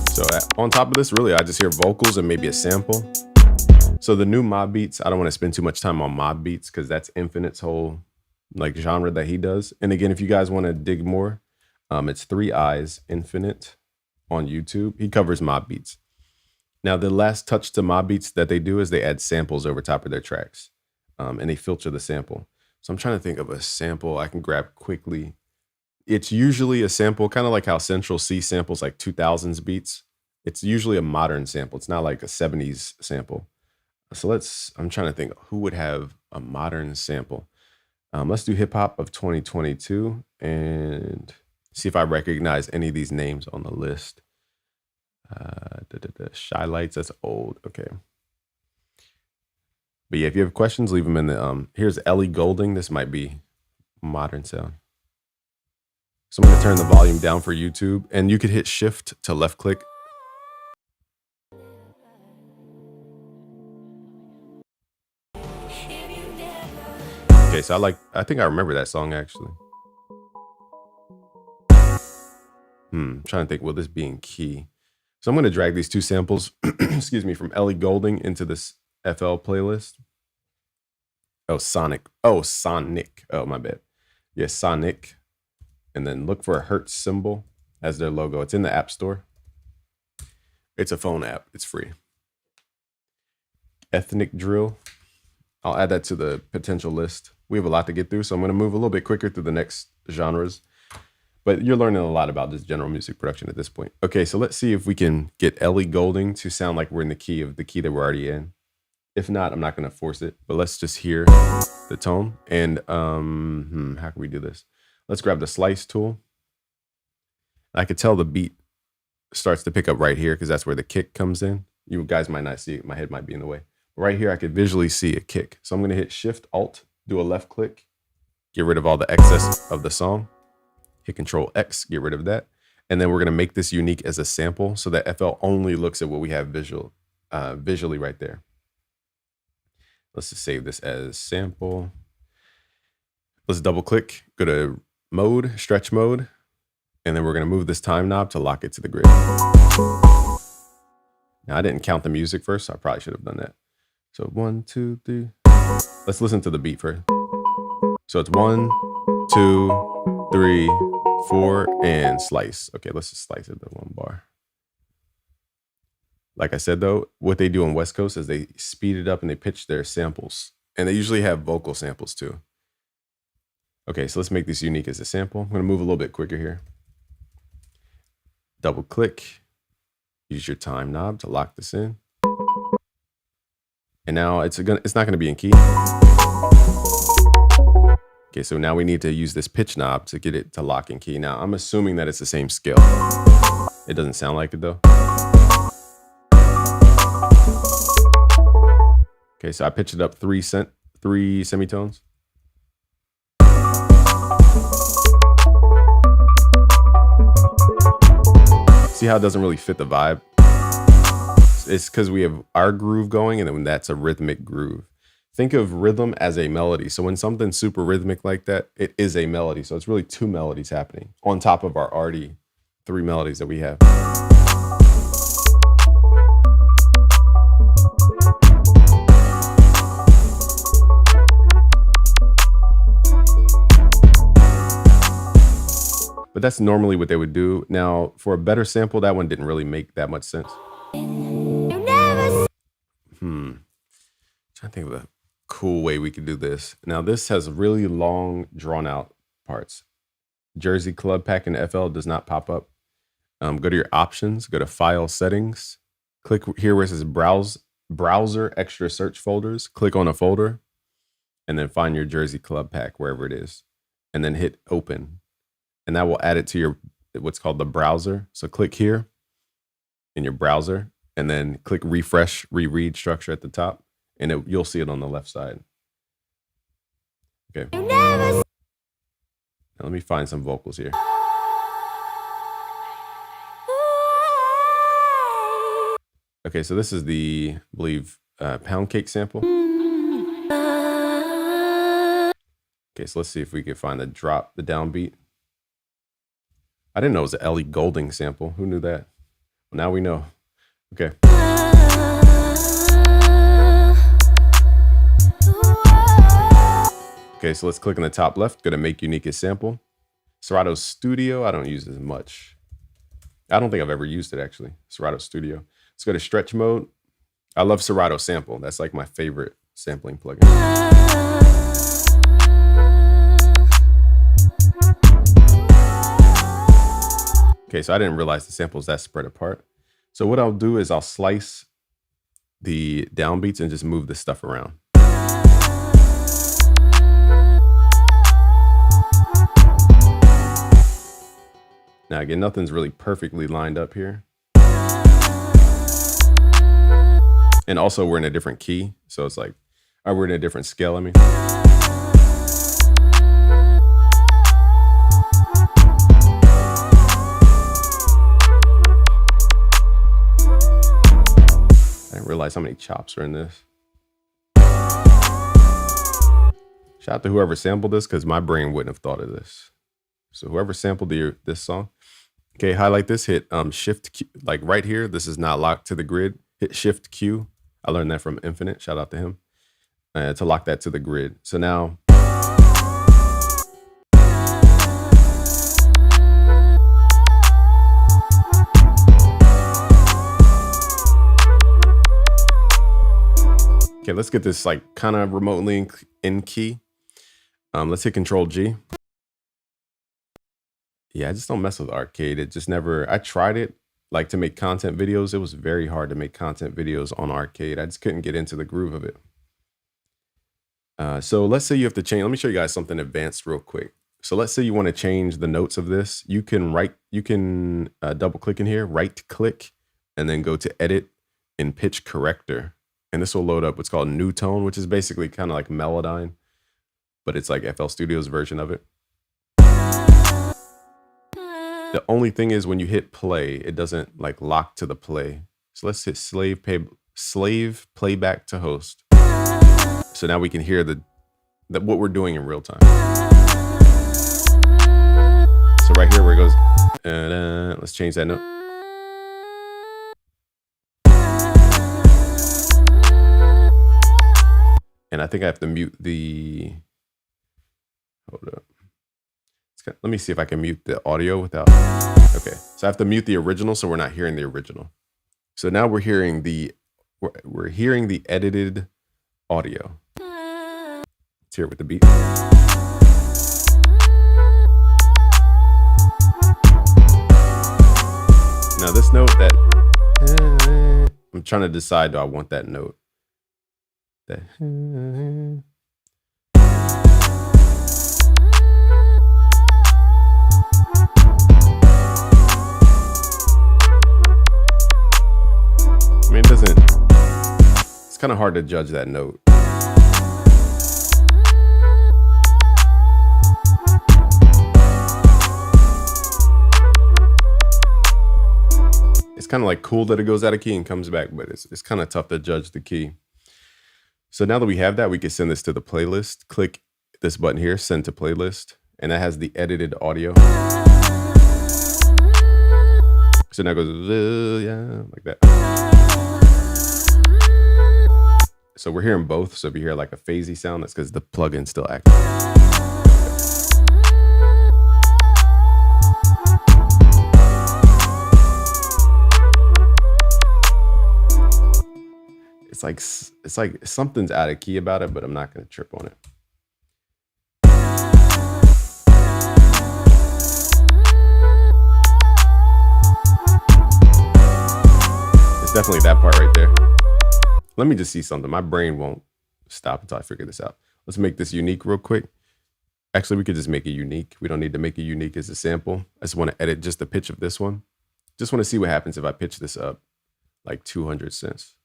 So on top of this, really, I just hear vocals and maybe a sample. So the new mob beats, I don't want to spend too much time on mob beats because that's Infinite's whole like genre that he does. And again, if you guys want to dig more, it's 3 Eyes Infinite on YouTube. He covers mob beats. Now, the last touch to mob beats that they do is they add samples over top of their tracks, and they filter the sample. So I'm trying to think of a sample I can grab quickly. It's usually a sample, kind of like how Central C samples like 2000s beats. It's usually a modern sample. It's not like a 70s sample. So I'm trying to think who would have a modern sample. Let's do hip hop of 2022 and see if I recognize any of these names on the list. Shy Lights, that's old. Okay. But yeah, if you have questions, leave them in the, here's Ellie Goulding. This might be modern sound. So I'm going to turn the volume down for YouTube and you could hit shift to left click. Okay, so I think I remember that song actually. Trying to think, will this be in key? So I'm going to drag these two samples, excuse me, from Ellie Goulding into this FL playlist. Oh, Sonic. Oh, Sonic. Oh, my bad. Yes, Sonic. And then look for a Hertz symbol as their logo. It's in the App Store. It's a phone app. It's free. Ethnic Drill. I'll add that to the potential list. We have a lot to get through, so I'm going to move a little bit quicker through the next genres. But you're learning a lot about just general music production at this point. Okay, so let's see if we can get Ellie Goulding to sound like we're in the key that we're already in. If not, I'm not going to force it. But let's just hear the tone. And how can we do this? Let's grab the slice tool. I could tell the beat starts to pick up right here because that's where the kick comes in. You guys might not see it. My head might be in the way. But right here, I could visually see a kick. So I'm going to hit Shift Alt, do a left click, get rid of all the excess of the song. Hit Control X, get rid of that. And then we're going to make this unique as a sample so that FL only looks at what we have visually right there. Let's just save this as sample. Let's double click, go to mode, stretch mode. And then we're going to move this time knob to lock it to the grid. Now, I didn't count the music first, so I probably should have done that. So 1, 2, 3. Let's listen to the beat first. So it's 1, 2, 3, 4, and slice. Okay, let's just slice it to 1 bar. Like I said, though, what they do on West Coast is they speed it up and they pitch their samples. And they usually have vocal samples, too. Okay, so let's make this unique as a sample. I'm going to move a little bit quicker here. Double click. Use your time knob to lock this in. And now it's not going to be in key. Okay, so now we need to use this pitch knob to get it to lock in key. Now, I'm assuming that it's the same scale. It doesn't sound like it, though. Okay, so I pitched it up 3 semitones. See how it doesn't really fit the vibe? It's because we have our groove going, and then that's a rhythmic groove. Think of rhythm as a melody. So when something's super rhythmic like that, it is a melody. So it's really 2 melodies happening on top of our already 3 melodies that we have. But that's normally what they would do. Now, for a better sample, that one didn't really make that much sense. Trying to think of a cool way we could do this. Now, this has really long, drawn-out parts. Jersey Club Pack in FL does not pop up. Go to your options, go to File Settings. Click here where it says Browser Extra Search Folders. Click on a folder, and then find your Jersey Club Pack, wherever it is. And then hit Open. And that will add it to your what's called the browser. So click here in your browser, and then click Refresh, Reread Structure at the top. And you'll see it on the left side. Okay. Now let me find some vocals here. Okay, so this is the, I believe, Pound Cake sample. Okay, so let's see if we can find the downbeat. I didn't know it was an Ellie Goulding sample. Who knew that? Well, now we know. Okay. Okay, so let's click on the top left, go to Make Unique as Sample. Serato Studio, I don't use as much. I don't think I've ever used it, actually. Serato Studio. Let's go to Stretch Mode. I love Serato Sample. That's like my favorite sampling plugin. Okay, so I didn't realize the samples that spread apart. So what I'll do is I'll slice the downbeats and just move this stuff around. Now again, nothing's really perfectly lined up here. And also we're in a different key. So it's like, we're in a different scale, I mean. I didn't realize how many chops are in this. Shout out to whoever sampled this, because my brain wouldn't have thought of this. So whoever sampled this song, Okay, highlight this, hit Shift Q, like right here. This is not locked to the grid. Hit Shift Q. I learned that from Infinite. Shout out to him. To lock that to the grid. So now okay, let's get this like kind of remotely in key. Let's hit Control G. Yeah, I just don't mess with arcade. It just never, I tried it like to make content videos. It was very hard to make content videos on arcade. I just couldn't get into the groove of it. So let's say you have to change, let me show you guys something advanced real quick. So let's say you want to change the notes of this. You can double click in here, right click, and then go to edit and pitch corrector. And this will load up what's called New Tone, which is basically kind of like Melodyne, but it's like FL Studio's version of it. The only thing is when you hit play, it doesn't like lock to the play. So let's hit slave playback to host. So now we can hear what we're doing in real time. So right here where it goes, let's change that note. And I think I have to mute the, hold up. Let me see if I can mute the audio without, okay. So I have to mute the original so we're not hearing the original. So now we're hearing the edited audio. Let's hear it with the beat. Now this note that, I'm trying to decide, do I want that note? That, I mean, it's kind of hard to judge that note. It's kind of like cool that it goes out of key and comes back, but it's kind of tough to judge the key. So now that we have that, we can send this to the playlist. Click this button here, send to playlist, and that has the edited audio. So now it goes, yeah, like that. So we're hearing both. So if you hear like a phasey sound, that's because the plugin's still active. It's like something's out of key about it, but I'm not going to trip on it. It's definitely that part right there. Let me just see something. My brain won't stop until I figure this out. Let's make this unique real quick. Actually, we could just make it unique. We don't need to make it unique as a sample. I just want to edit just the pitch of this one. Just want to see what happens if I pitch this up like 200 cents.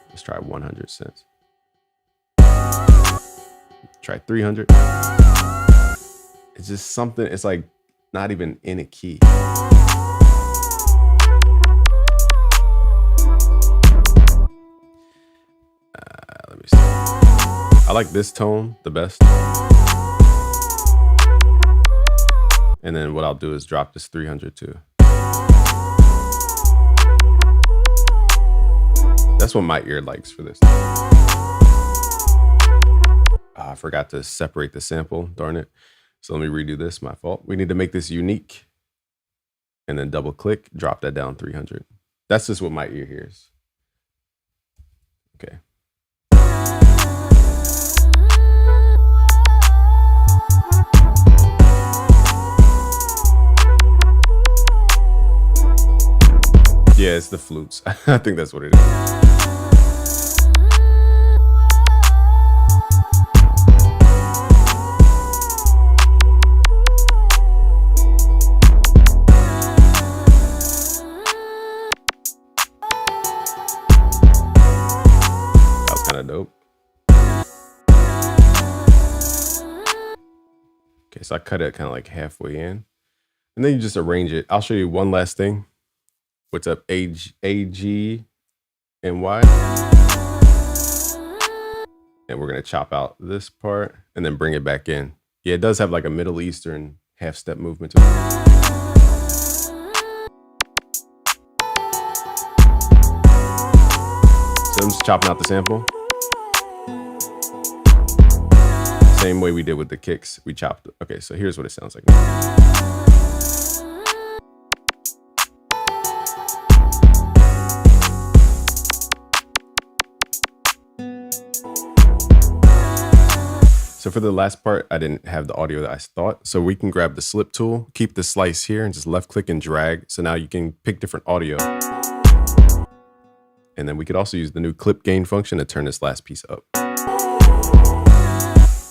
Let's try 100 cents. Try 300. It's just something, it's like not even in a key. Let me see. I like this tone the best. And then what I'll do is drop this 300 too. That's what my ear likes for this. I forgot to separate the sample, darn it. So let me redo this, my fault. We need to make this unique and then double click, drop that down 300. That's just what my ear hears. Okay. Yeah, it's the flutes. I think that's what it is. Dope. Okay, so I cut it kind of like halfway in, and then you just arrange it. I'll show you one last thing. What's up, A G and Y? And we're gonna chop out this part and then bring it back in. Yeah, it does have like a Middle Eastern half step movement to it. So I'm just chopping out the sample. Same way we did with the kicks. We chopped. Okay, so here's what it sounds like. So for the last part, I didn't have the audio that I thought. So we can grab the slip tool, keep the slice here, and just left click and drag. So now you can pick different audio. And then we could also use the new clip gain function to turn this last piece up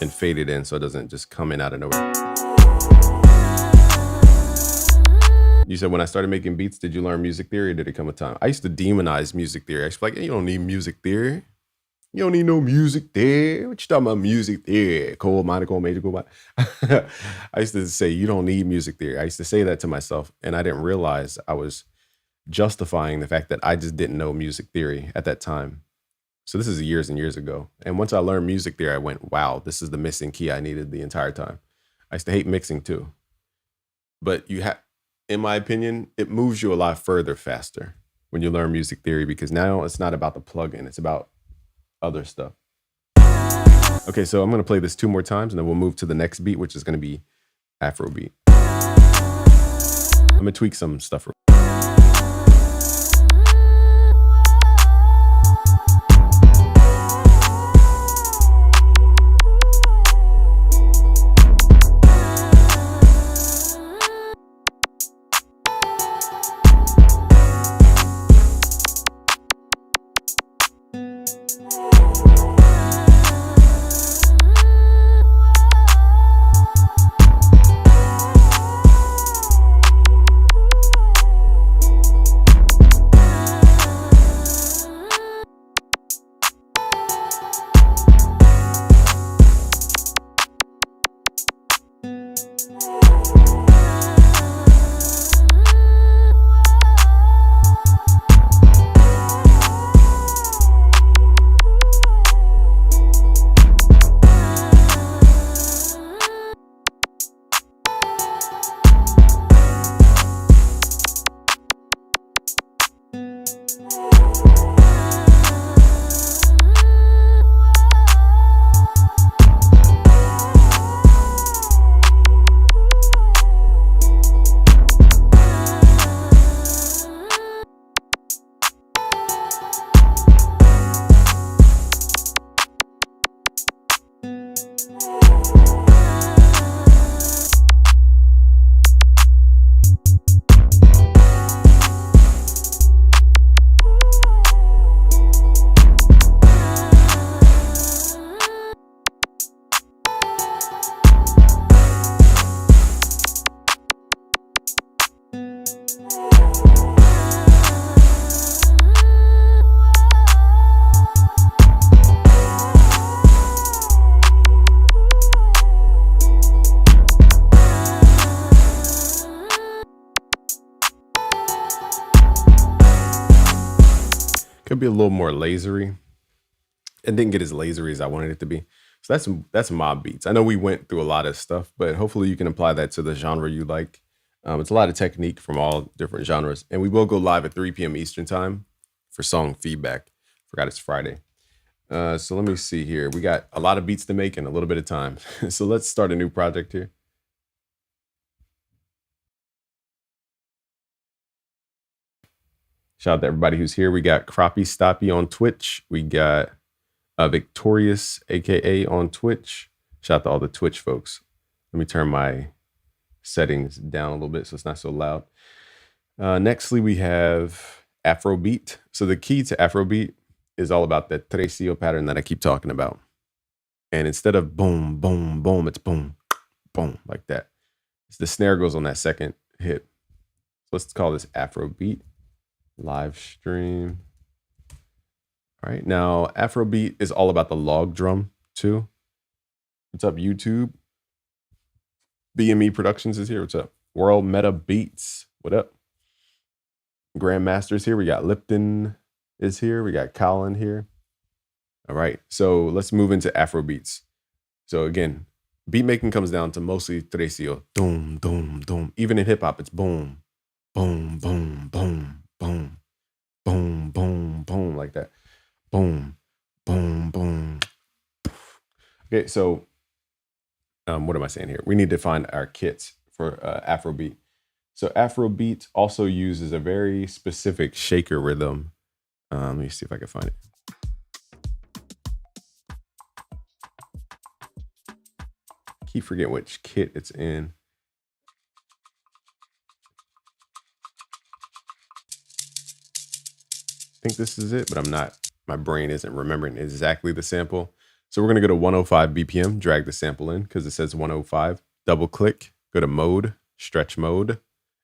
and fade it in so it doesn't just come in out of nowhere. You said when I started making beats, did you learn music theory or did it come with time? I used to demonize music theory. I used to be like, hey, you don't need music theory. You don't need no music theory. What you talking about music theory? Cold minor, cold major, cold minor. I used to say, you don't need music theory. I used to say that to myself, and I didn't realize I was justifying the fact that I just didn't know music theory at that time. So this is years and years ago. And once I learned music theory, I went, wow, this is the missing key I needed the entire time. I used to hate mixing too. But you have, in my opinion, it moves you a lot further faster when you learn music theory, because now it's not about the plugin, it's about other stuff. Okay, so I'm gonna play this 2 more times and then we'll move to the next beat, which is gonna be Afrobeat. I'm gonna tweak some stuff. Could be a little more lasery. It didn't get as lasery as I wanted it to be. So that's mob beats. I know we went through a lot of stuff, but hopefully you can apply that to the genre you like. It's a lot of technique from all different genres. And we will go live at 3 p.m. Eastern time for song feedback. Forgot it's Friday. So let me see here. We got a lot of beats to make and a little bit of time. So let's start a new project here. Shout out to everybody who's here. We got Crappie Stoppy on Twitch. We got Victorious, AKA on Twitch. Shout out to all the Twitch folks. Let me turn my settings down a little bit so it's not so loud. Nextly, we have Afrobeat. So the key to Afrobeat is all about that tresillo pattern that I keep talking about. And instead of boom, boom, boom, it's boom, boom, like that. So the snare goes on that second hit. So let's call this Afrobeat. Live stream. All right, now Afrobeat is all about the log drum too. What's up, YouTube? BME Productions is here. What's up? World Meta Beats. What up? Grandmaster's here. We got Lipton is here. We got Colin here. All right, so let's move into Afrobeats. So again, Beat making comes down to mostly trecio. Doom, doom, doom. Even in hip hop, it's boom, boom, boom, boom, boom, boom, boom, boom, like that. Boom, boom, boom. Okay, so what am I saying here? We need to find our kits for Afrobeat. So Afrobeat also uses a very specific shaker rhythm. Let me see if I can find it. Keep forgetting which kit it's in. I think this is it, but I'm not. My brain isn't remembering exactly the sample. So we're going to go to 105 BPM, drag the sample in because it says 105. Double click, go to mode, stretch mode,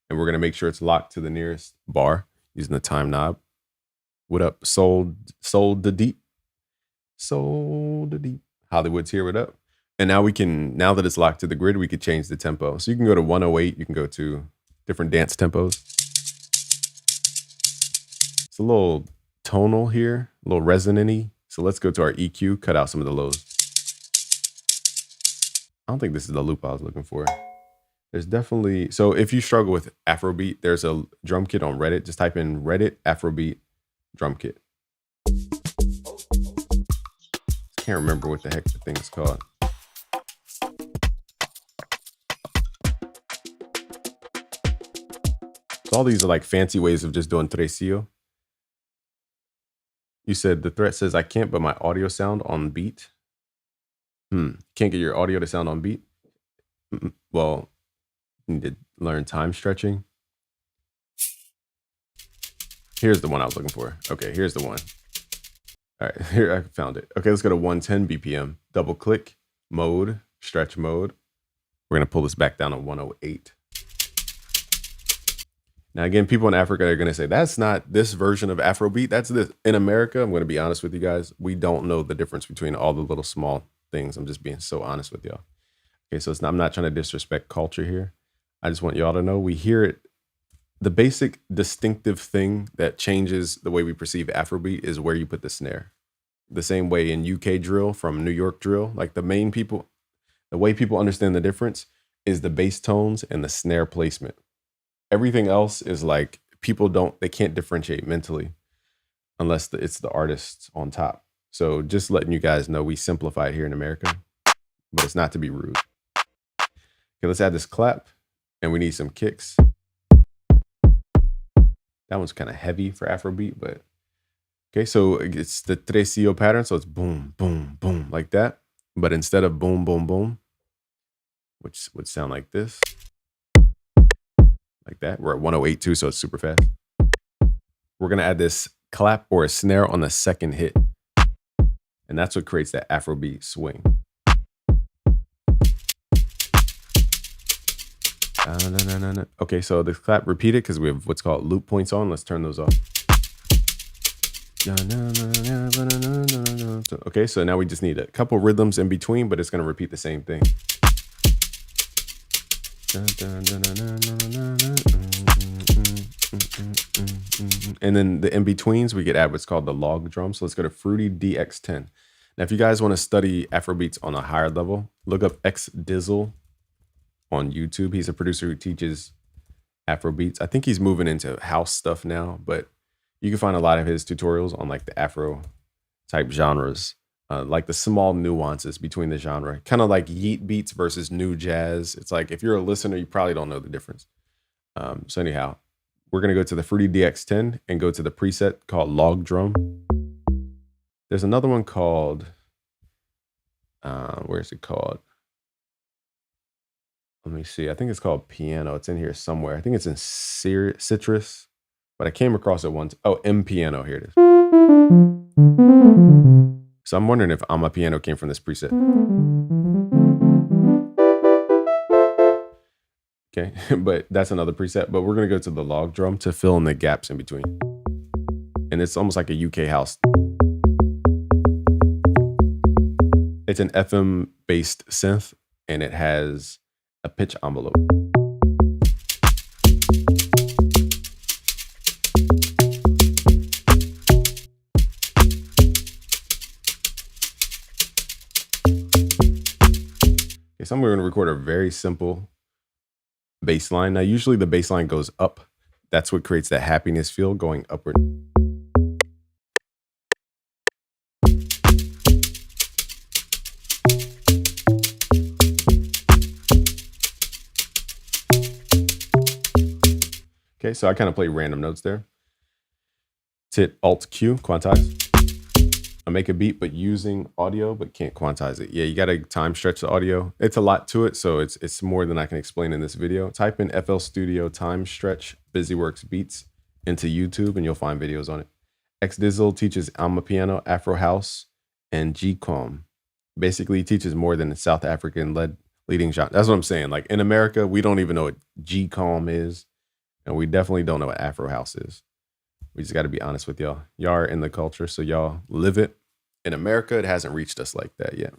and we're going to make sure it's locked to the nearest bar using the time knob. What up, Soul the Deep? Soul the Deep. Hollywood's here, what up? And now now that it's locked to the grid, we could change the tempo. So you can go to 108, you can go to different dance tempos. It's a little tonal here, a little resonant-y. So let's go to our EQ, cut out some of the lows. I don't think this is the loop I was looking for. There's definitely, so if you struggle with Afrobeat, there's a drum kit on Reddit. Just type in Reddit Afrobeat drum kit. Can't remember what the heck the thing is called. So all these are like fancy ways of just doing trecio. You said the threat says I can't, but my audio sound on beat. Can't get your audio to sound on beat. Well, you need to learn time stretching. Here's the one I was looking for. Okay, here's the one. All right, here I found it. Okay, let's go to 110 BPM. Double click, mode, stretch mode. We're gonna pull this back down to 108. Now, again, people in Africa are going to say, that's not this version of Afrobeat. That's this. In America, I'm going to be honest with you guys. We don't know the difference between all the little small things. I'm just being so honest with y'all. Okay, so I'm not trying to disrespect culture here. I just want y'all to know we hear it. The basic distinctive thing that changes the way we perceive Afrobeat is where you put the snare. The same way in UK drill from New York drill, like the way people understand the difference is the bass tones and the snare placement. Everything else is like they can't differentiate mentally unless it's the artists on top. So just letting you guys know we simplify it here in America, but it's not to be rude. Okay, let's add this clap and we need some kicks. That one's kind of heavy for Afrobeat, but okay, so it's the trecio pattern. So it's boom, boom, boom, like that. But instead of boom, boom, boom, which would sound like this. Like that. We're at 108 too, so it's super fast. We're going to add this clap or a snare on the second hit. And that's what creates that Afrobeat swing. Okay, so the clap repeated because we have what's called loop points on. Let's turn those off. Okay, so now we just need a couple rhythms in between, but it's going to repeat the same thing. And then the in-betweens, we could add what's called the log drum. So let's go to Fruity DX10. Now, if you guys want to study Afrobeats on a higher level, look up X Dizzle on YouTube. He's a producer who teaches Afrobeats. I think he's moving into house stuff now, but you can find a lot of his tutorials on like the Afro type genres. Like the small nuances between the genre, kind of like yeet beats versus new jazz. It's like, if you're a listener, you probably don't know the difference. So anyhow, we're going to go to the Fruity DX10 and go to the preset called log drum. There's another one called, where is it called? Let me see. I think it's called piano. It's in here somewhere. I think it's in Citrus, but I came across it once. Oh, M Piano. Here it is. So I'm wondering if I'm a Piano came from this preset. Okay, but that's another preset. But we're going to go to the log drum to fill in the gaps in between. And it's almost like a UK house. It's an FM-based synth, and it has a pitch envelope. so I'm going to record a very simple bass line. Now, usually the bass line goes up. That's what creates that happiness feel, going upward. Okay, so I kind of play random notes there. Hit Alt-Q, quantize. I make a beat, but using audio, but can't quantize it. Yeah, you got to time stretch the audio. It's a lot to it, so it's more than I can explain in this video. Type in FL Studio time stretch BusyWorks beats into YouTube, and you'll find videos on it. XDizzle teaches Amapiano, Afro House, and G-Com. Basically, he teaches more than the South African leading genre. That's what I'm saying. Like in America, we don't even know what G-Com is, and we definitely don't know what Afro House is. We just got to be honest with y'all. Y'all are in the culture, so y'all live it. In America, it hasn't reached us like that yet.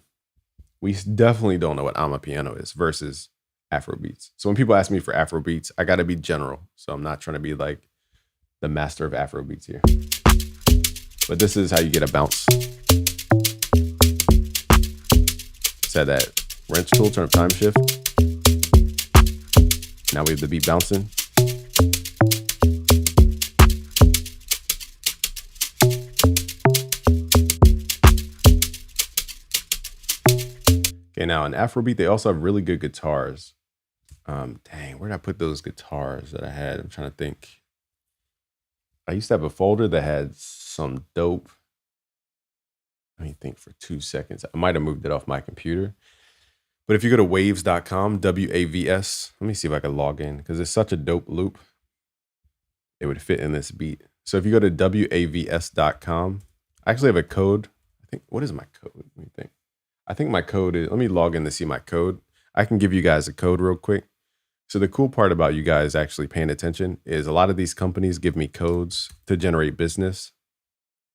We definitely don't know what Amapiano is versus Afrobeats. So when people ask me for Afrobeats, I got to be general. So I'm not trying to be like the master of Afrobeats here. But this is how you get a bounce. Set that wrench tool, turn up time shift. Now we have the beat bouncing. Okay, now in Afrobeat, they also have really good guitars. Dang, where did I put those guitars that I had? I'm trying to think. I used to have a folder that had some dope. Let me think for 2 seconds. I might have moved it off my computer. But if you go to waves.com, W-A-V-S, let me see if I can log in because it's such a dope loop. It would fit in this beat. So if you go to WAVS.com, I actually have a code. I think, what is my code? Let me think. I think my code is, let me log in to see my code. I can give you guys a code real quick. So the cool part about you guys actually paying attention is a lot of these companies give me codes to generate business.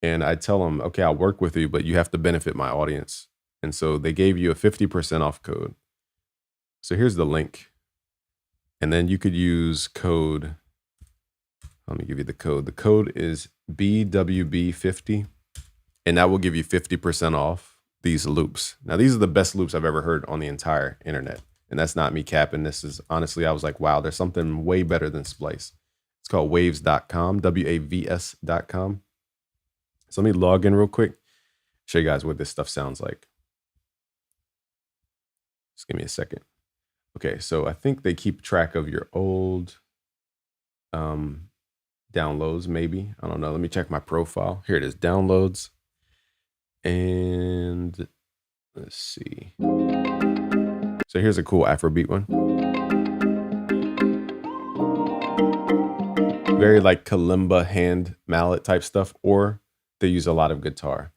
And I tell them, okay, I'll work with you, but you have to benefit my audience. And so they gave you a 50% off code. So here's the link. And then you could use code. Let me give you the code. The code is BWB50. And that will give you 50% off these loops. Now, these are the best loops I've ever heard on the entire internet. And that's not me capping. This is honestly, I was like, wow, there's something way better than Splice. It's called waves.com, WAVS.com. So let me log in real quick, show you guys what this stuff sounds like. Just give me a second. Okay, so I think they keep track of your old downloads, maybe. I don't know. Let me check my profile. Here it is, downloads. And let's see. So here's a cool Afrobeat one. Very like kalimba hand mallet type stuff, or they use a lot of guitar.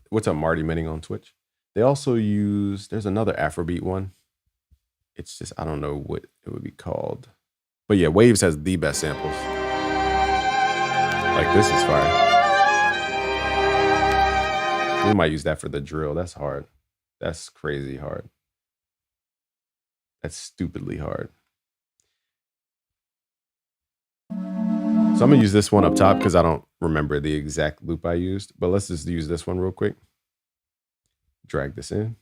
What's up, Marty Menning on Twitch? They also use, there's another Afrobeat one. It's just, I don't know what it would be called. But yeah, Waves has the best samples. Like this is fire. We might use that for the drill. That's hard. That's crazy hard. That's stupidly hard. So I'm gonna use this one up top because I don't remember the exact loop I used, but let's just use this one real quick. Drag this in.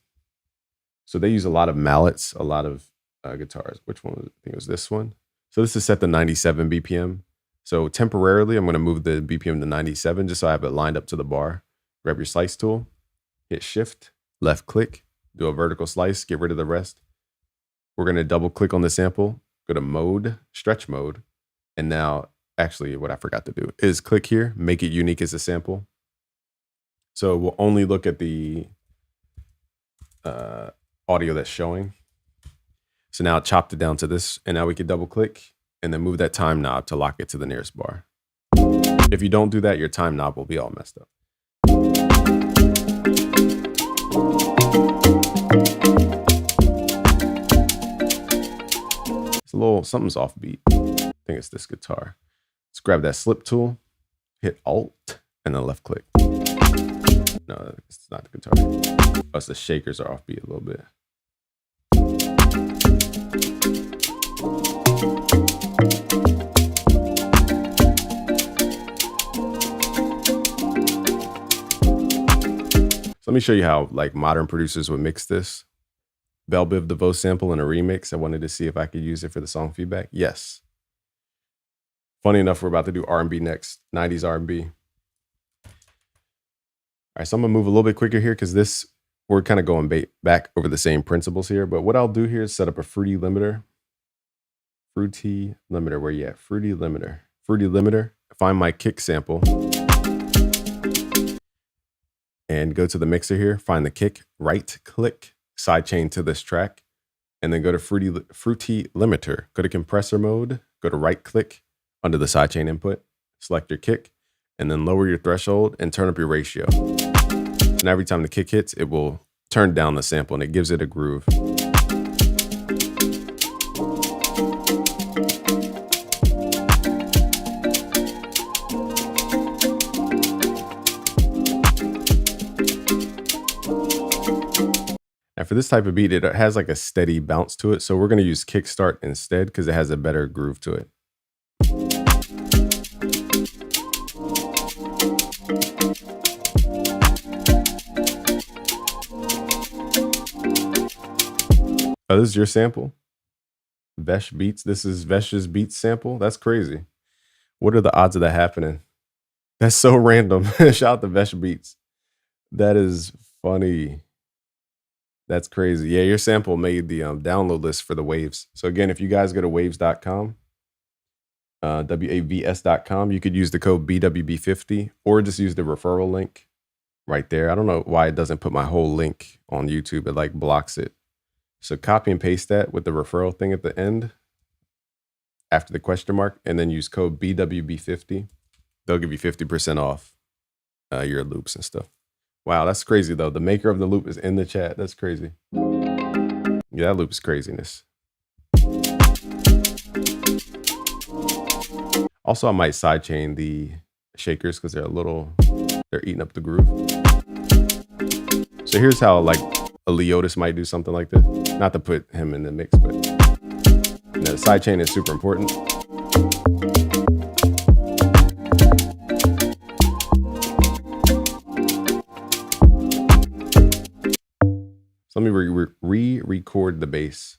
So they use a lot of mallets, a lot of guitars. Which one was it? I think it was this one. So this is set to 97 BPM. So temporarily, I'm gonna move the BPM to 97 just so I have it lined up to the bar. Grab your slice tool, hit shift, left click, do a vertical slice, get rid of the rest. We're gonna double click on the sample, go to mode, stretch mode. And now, actually what I forgot to do is click here, make it unique as a sample. So we'll only look at the audio that's showing. So now it chopped it down to this, and now we can double click and then move that time knob to lock it to the nearest bar. If you don't do that, your time knob will be all messed up. It's a little, something's offbeat. I think it's this guitar. Let's grab that slip tool, hit Alt, and then left click. No, it's not the guitar. Oh, it's the shakers are offbeat a little bit. So let me show you how like modern producers would mix this. Belle Biv DeVoe sample in a remix. I wanted to see if I could use it for the song feedback. Yes. Funny enough, we're about to do R&B next, 90s R&B. All right, so I'm gonna move a little bit quicker here because we're kind of going back over the same principles here. But what I'll do here is set up a fruity limiter. Fruity limiter, where you at? Fruity limiter. Fruity limiter, find my kick sample. And go to the mixer here, find the kick, right click, sidechain to this track, and then go to fruity limiter. Go to compressor mode, go to right click under the sidechain input, select your kick, and then lower your threshold and turn up your ratio. And every time the kick hits, it will turn down the sample and it gives it a groove. Now for this type of beat, it has like a steady bounce to it. So we're going to use kickstart instead because it has a better groove to it. Oh, this is your sample? Vesh Beats. This is Vesh's Beats sample? That's crazy. What are the odds of that happening? That's so random. Shout out to Vesh Beats. That is funny. That's crazy. Yeah, your sample made the download list for the Waves. So again, if you guys go to waves.com, WAVS.com, you could use the code BWB50 or just use the referral link right there. I don't know why it doesn't put my whole link on YouTube. It like blocks it. So copy and paste that with the referral thing at the end after the question mark, and then use code BWB50. They'll give you 50% off your loops and stuff. Wow, that's crazy though. The maker of the loop is in the chat. That's crazy. Yeah, that loop is craziness. Also, I might sidechain the shakers because they're eating up the groove. So here's how like a Leotis might do something like this. Not to put him in the mix, but the sidechain is super important. So let me re-record the bass.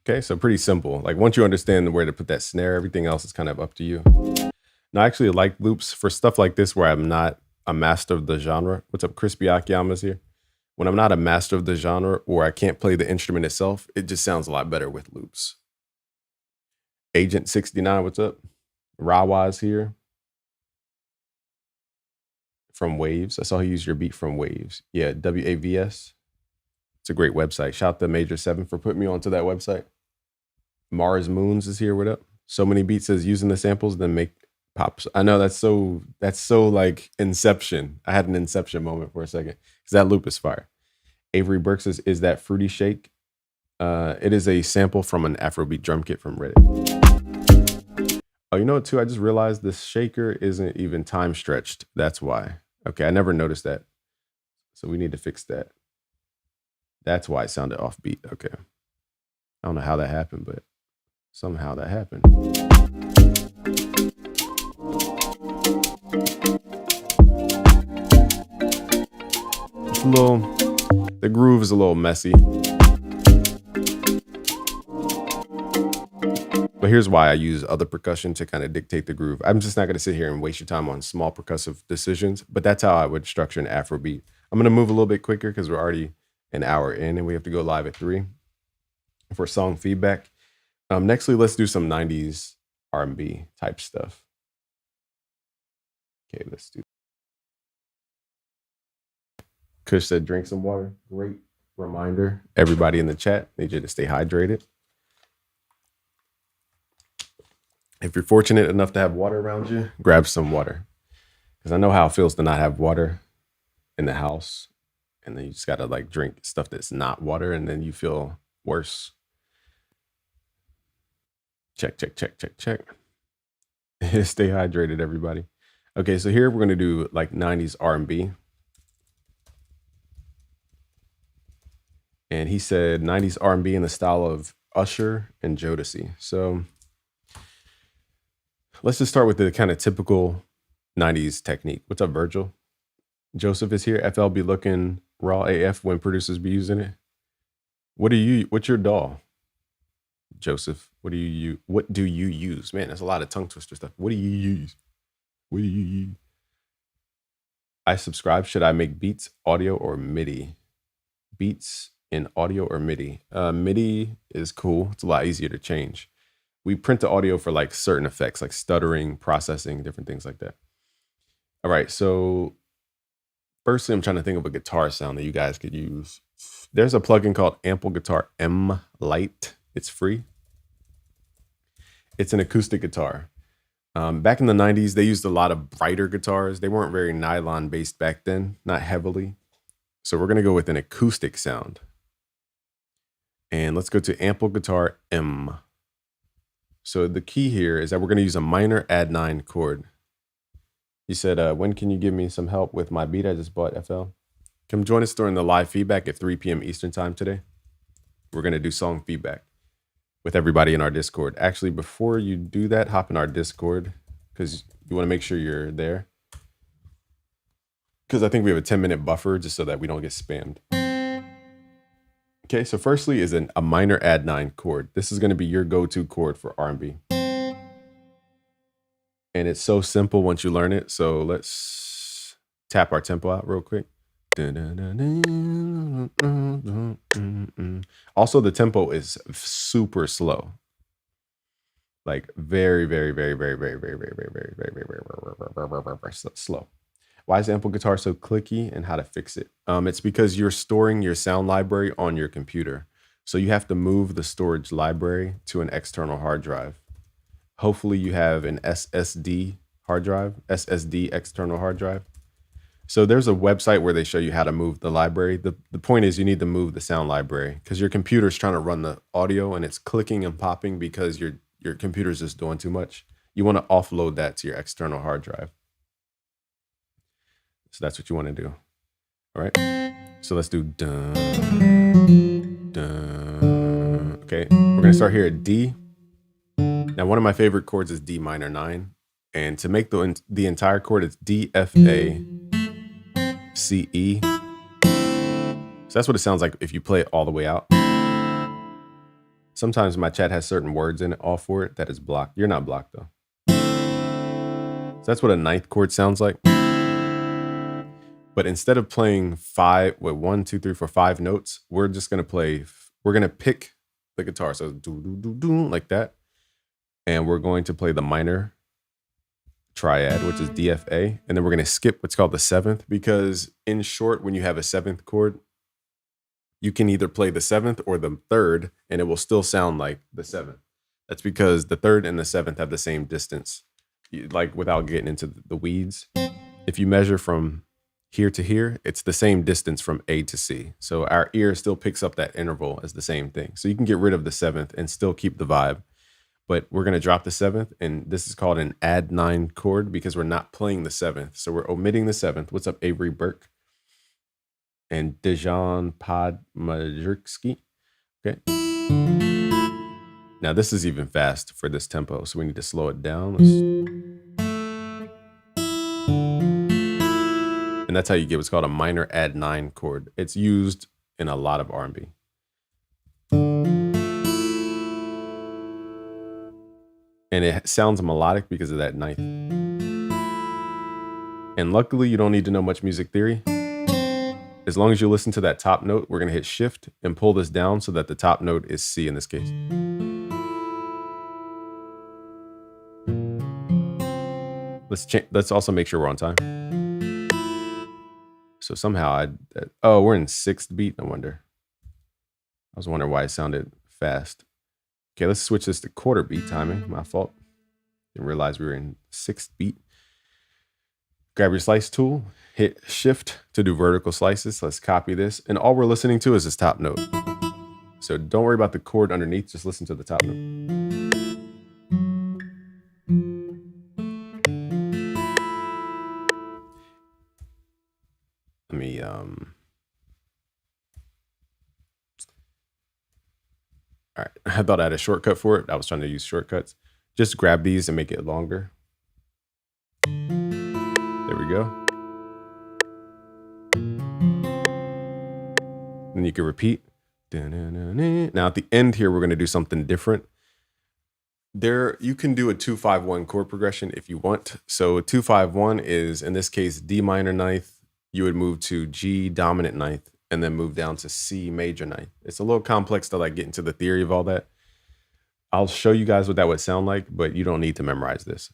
Okay, so pretty simple. Like once you understand where to put that snare, everything else is kind of up to you. Now, I actually like loops for stuff like this where I'm not a master of the genre. What's up, Crispy Akiyama's here. When I'm not a master of the genre or I can't play the instrument itself, it just sounds a lot better with loops. Agent 69, what's up? Rawa's here from Waves. I saw he used your beat from Waves. Yeah, WAVS. It's a great website. Shout out to Major 7 for putting me onto that website. Mars Moons is here. What up? So Many Beats says using the samples then make pops. I know that's so like Inception. I had an Inception moment for a second because that loop is fire. Avery Burke says, is that Fruity Shake? It is a sample from an Afrobeat drum kit from Reddit. Oh, you know what too? I just realized this shaker isn't even time stretched. That's why. Okay, I never noticed that. So we need to fix that. That's why it sounded offbeat. Okay. I don't know how that happened, but somehow that happened. It's the groove is a little messy. But here's why I use other percussion to kind of dictate the groove. I'm just not going to sit here and waste your time on small percussive decisions, but that's how I would structure an Afrobeat. I'm going to move a little bit quicker because we're already an hour in and we have to go live at 3 for song feedback. Nextly, let's do some 90s R&B type stuff. Okay, let's do. Kush said, drink some water. Great reminder. Everybody in the chat, need you to stay hydrated. If you're fortunate enough to have water around you, grab some water. Because I know how it feels to not have water in the house. And then you just got to like drink stuff that's not water and then you feel worse. Check. Stay hydrated, everybody. Okay, so here we're going to do like 90s R&B. And he said 90s R&B in the style of Usher and Jodeci. So let's just start with the kind of typical 90s technique. What's up, Virgil? Joseph is here. FL be looking raw AF when producers be using it. What's your DAW? Joseph, what do you use? Man, that's a lot of tongue twister stuff. What do you use? What do you use? I subscribe. Should I make beats, audio, or MIDI? Beats in audio or MIDI? MIDI is cool. It's a lot easier to change. We print the audio for like certain effects, like stuttering, processing, different things like that. All right, so firstly, I'm trying to think of a guitar sound that you guys could use. There's a plugin called Ample Guitar M Lite. It's free. It's an acoustic guitar. Back in the 90s, they used a lot of brighter guitars. They weren't very nylon based back then, not heavily. So we're going to go with an acoustic sound. And let's go to Ample Guitar M. So the key here is that we're going to use a minor add 9 chord. You said, when can you give me some help with my beat I just bought, FL? Come join us during the live feedback at 3 p.m. Eastern time today. We're going to do song feedback with everybody in our Discord. Actually, before you do that, hop in our Discord because you want to make sure you're there. Because I think we have a 10-minute buffer just so that we don't get spammed. Okay, so firstly is a minor add 9 chord. This is going to be your go-to chord for R&B. And it's so simple once you learn it. So let's tap our tempo out real quick. Also, the tempo is super slow. Like very, very, very, very, very, very, very, very, very, very, very, very, very slow. Why is Ample Guitar so clicky and how to fix it? It's because you're storing your sound library on your computer. So you have to move the storage library to an external hard drive. Hopefully you have an SSD hard drive, SSD external hard drive. So there's a website where they show you how to move the library. The point is you need to move the sound library because your computer's trying to run the audio and it's clicking and popping because your computer's just doing too much. You want to offload that to your external hard drive. So that's what you want to do. All right. So let's do dun, dun. Okay. We're going to start here at D. Now, one of my favorite chords is D minor 9. And to make the entire chord, it's D, F, A, C, E. So that's what it sounds like if you play it all the way out. Sometimes my chat has certain words in it, all for it, that is blocked. You're not blocked though. So that's what a ninth chord sounds like. But instead of playing 1, 2, 3, 4, 5 notes, we're just gonna pick the guitar. So do, do, do, do, like that. And we're going to play the minor triad, which is D, F, A. And then we're gonna skip what's called the 7th, because in short, when you have a 7th chord, you can either play the 7th or the 3rd, and it will still sound like the 7th. That's because the 3rd and the 7th have the same distance. Like, without getting into the weeds, if you measure from here to here, it's the same distance from A to C. So our ear still picks up that interval as the same thing. So you can get rid of the 7th and still keep the vibe. But we're going to drop the 7th, and this is called an add 9 chord because we're not playing the 7th. So we're omitting the 7th. What's up, Avery Burke? And Dejan Podmajirski. Okay. Now this is even fast for this tempo, so we need to slow it down. And that's how you get what's called a minor add 9 chord. It's used in a lot of R&B. And it sounds melodic because of that 9th. And luckily, you don't need to know much music theory. As long as you listen to that top note, we're going to hit shift and pull this down so that the top note is C in this case. Let's also make sure we're on time. So somehow we're in 6th beat, no wonder. I was wondering why it sounded fast. Okay, let's switch this to quarter beat timing. My fault. Didn't realize we were in 6th beat. Grab your slice tool, hit shift to do vertical slices. Let's copy this. And all we're listening to is this top note. So don't worry about the chord underneath, just listen to the top note. Let me I thought I had a shortcut for it. I was trying to use shortcuts. Just grab these and make it longer. There we go. And you can repeat. Now at the end here, we're going to do something different. There, you can do a 2-5-1 chord progression if you want. So 2-5-1 is, in this case, D minor ninth. You would move to G dominant ninth and then move down to C major ninth. It's a little complex to like get into the theory of all that. I'll show you guys what that would sound like, but you don't need to memorize this.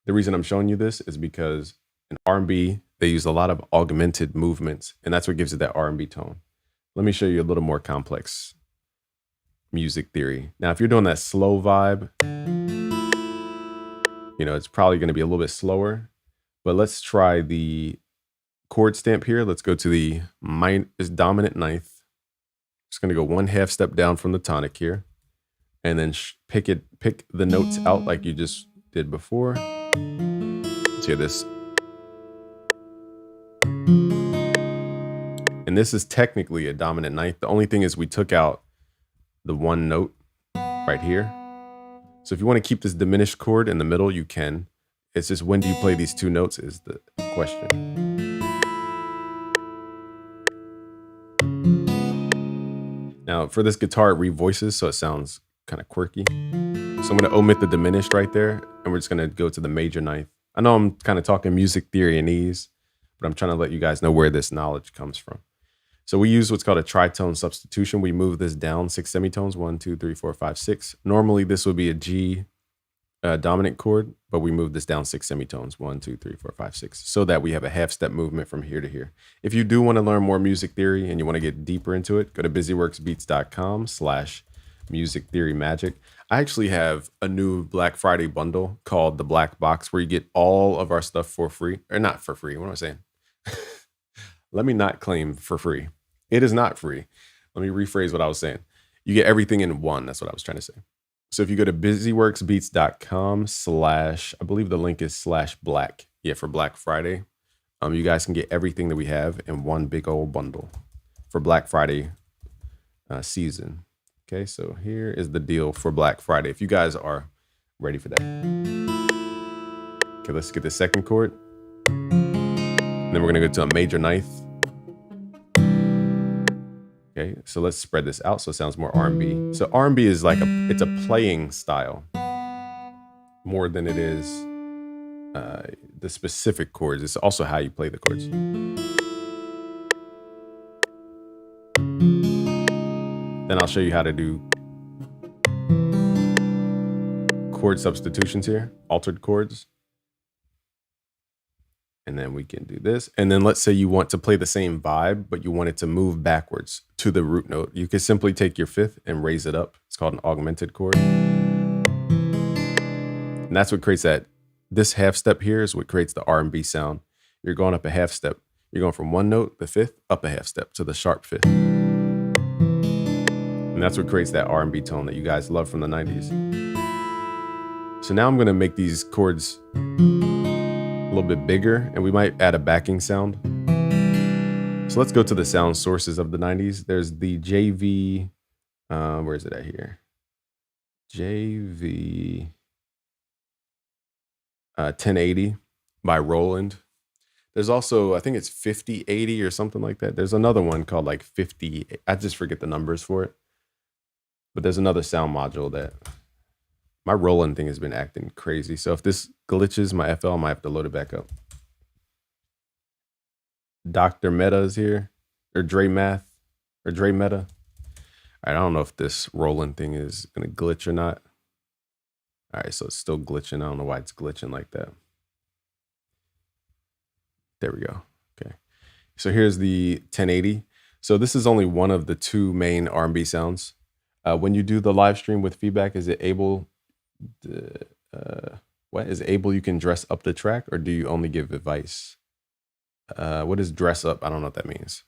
The reason I'm showing you this is because in R&B, they use a lot of augmented movements, and that's what gives it that R&B tone. Let me show you a little more complex music theory. Now, if you're doing that slow vibe, you know, it's probably going to be a little bit slower, but let's try the chord stamp here. Let's go to the dominant ninth. Just going to go 1/2 step down from the tonic here, and then pick the notes out like you just did before. Let's hear this. And this is technically a dominant ninth. The only thing is we took out the one note right here. So if you want to keep this diminished chord in the middle, you can. It's just, when do you play these two notes is the question. Now for this guitar, it revoices, so it sounds kind of quirky. So I'm going to omit the diminished right there, and we're just going to go to the major ninth. I know I'm kind of talking music theory and ease, but I'm trying to let you guys know where this knowledge comes from. So we use what's called a tritone substitution. We move this down 6 semitones, 1, 2, 3, 4, 5, 6. Normally this would be a G dominant chord, but we move this down 6 semitones, 1, 2, 3, 4, 5, 6, so that we have a 1/2 step movement from here to here. If you do want to learn more music theory and you want to get deeper into it, go to busyworksbeats.com/music theory magic. I actually have a new Black Friday bundle called the Black Box, where you get all of our stuff for free, or not for free. What am I saying? Let me not claim for free. It is not free. Let me rephrase what I was saying. You get everything in one. That's what I was trying to say. So if you go to busyworksbeats.com/ I believe the link is /black. Yeah, for Black Friday. You guys can get everything that we have in one big old bundle for Black Friday season. Okay, so here is the deal for Black Friday, if you guys are ready for that. Okay, let's get the second chord. And then we're gonna go to a major ninth. Okay, so let's spread this out so it sounds more R&B. So R&B is like it's a playing style more than it is the specific chords. It's also how you play the chords. Then I'll show you how to do chord substitutions here, altered chords. And then we can do this. And then let's say you want to play the same vibe, but you want it to move backwards to the root note. You can simply take your 5th and raise it up. It's called an augmented chord. And that's what creates that. This 1/2 step here is what creates the R&B sound. You're going up a 1/2 step. You're going from one note, the 5th, up a 1/2 step to the sharp 5th. And that's what creates that R&B tone that you guys love from the 90s. So now I'm going to make these chords a little bit bigger, and we might add a backing sound. So let's go to the sound sources of the 90s. There's the JV, where is it at here? JV 1080 by Roland. There's also, I think it's 5080 or something like that. There's another one called like 50, I just forget the numbers for it. But there's another sound module that my Roland thing has been acting crazy. So if this glitches my FL, I might have to load it back up. Dr. Meta is here, or Dre Math, or Dre Meta. All right, I don't know if this Roland thing is gonna glitch or not. All right, so it's still glitching. I don't know why it's glitching like that. There we go. Okay, so here's the 1080. So this is only one of the 2 main R&B sounds. When you do the live stream with feedback, is it able? What is able? You can dress up the track, or do you only give advice? What is dress up? I don't know what that means.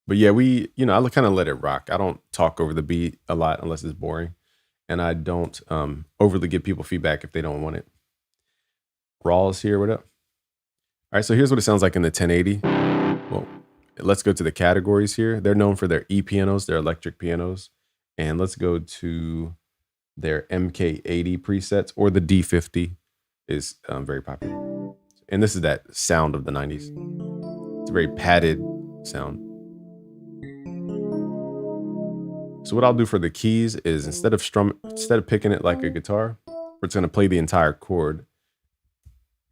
But yeah, I kind of let it rock. I don't talk over the beat a lot unless it's boring, and I don't overly give people feedback if they don't want it. Raw is here. What up? All right, so here's what it sounds like in the 1080. Well, let's go to the categories here. They're known for their E pianos, their electric pianos. And let's go to their MK80 presets, or the D50 is very popular. And this is that sound of the 90s. It's a very padded sound. So what I'll do for the keys is instead of picking it like a guitar, we're just gonna play the entire chord.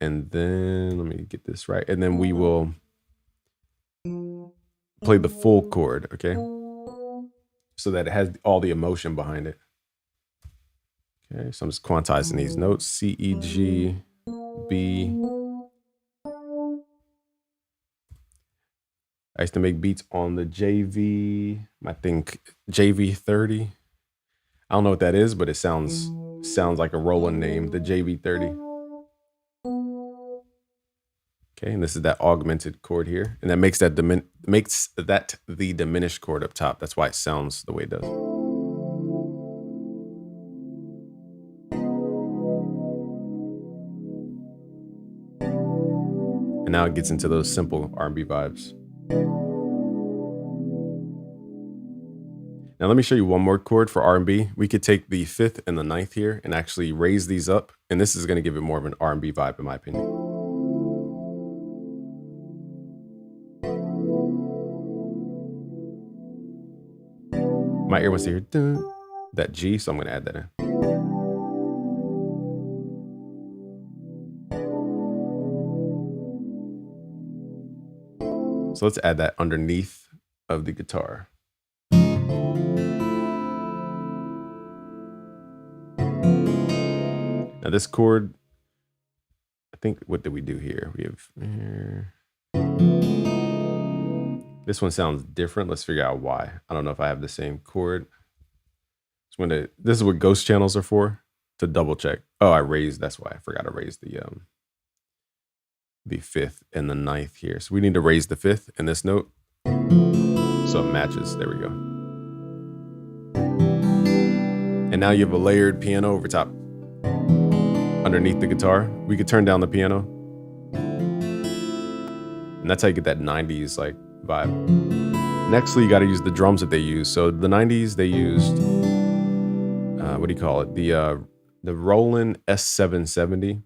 And then let me get this right. And then we will play the full chord, okay? So that it has all the emotion behind it. Okay, so I'm just quantizing these notes: C, E, G, B. I used to make beats on the JV, I think JV30. I don't know what that is, but it sounds like a Roland name, the JV30. Okay, and this is that augmented chord here, and that makes that the diminished chord up top. That's why it sounds the way it does. And now it gets into those simple R&B vibes. Now let me show you one more chord for R&B. We could take the 5th and the 9th here and actually raise these up, and this is going to give it more of an R&B vibe in my opinion. My ear wants to hear that G, so I'm going to add that in. So let's add that underneath of the guitar. Now this chord, I think, what did we do here? We have here. This one sounds different. Let's figure out why. I don't know if I have the same chord. This is what ghost channels are for, to double check. Oh, I raised, that's why I forgot to raise the 5th and the 9th here. So we need to raise the 5th in this note so it matches. There we go. And now you have a layered piano over top. Underneath the guitar, we could turn down the piano. And that's how you get that 90s like vibe. Nextly, you got to use the drums that they use. So the 90s, they used, what do you call it? The Roland S770.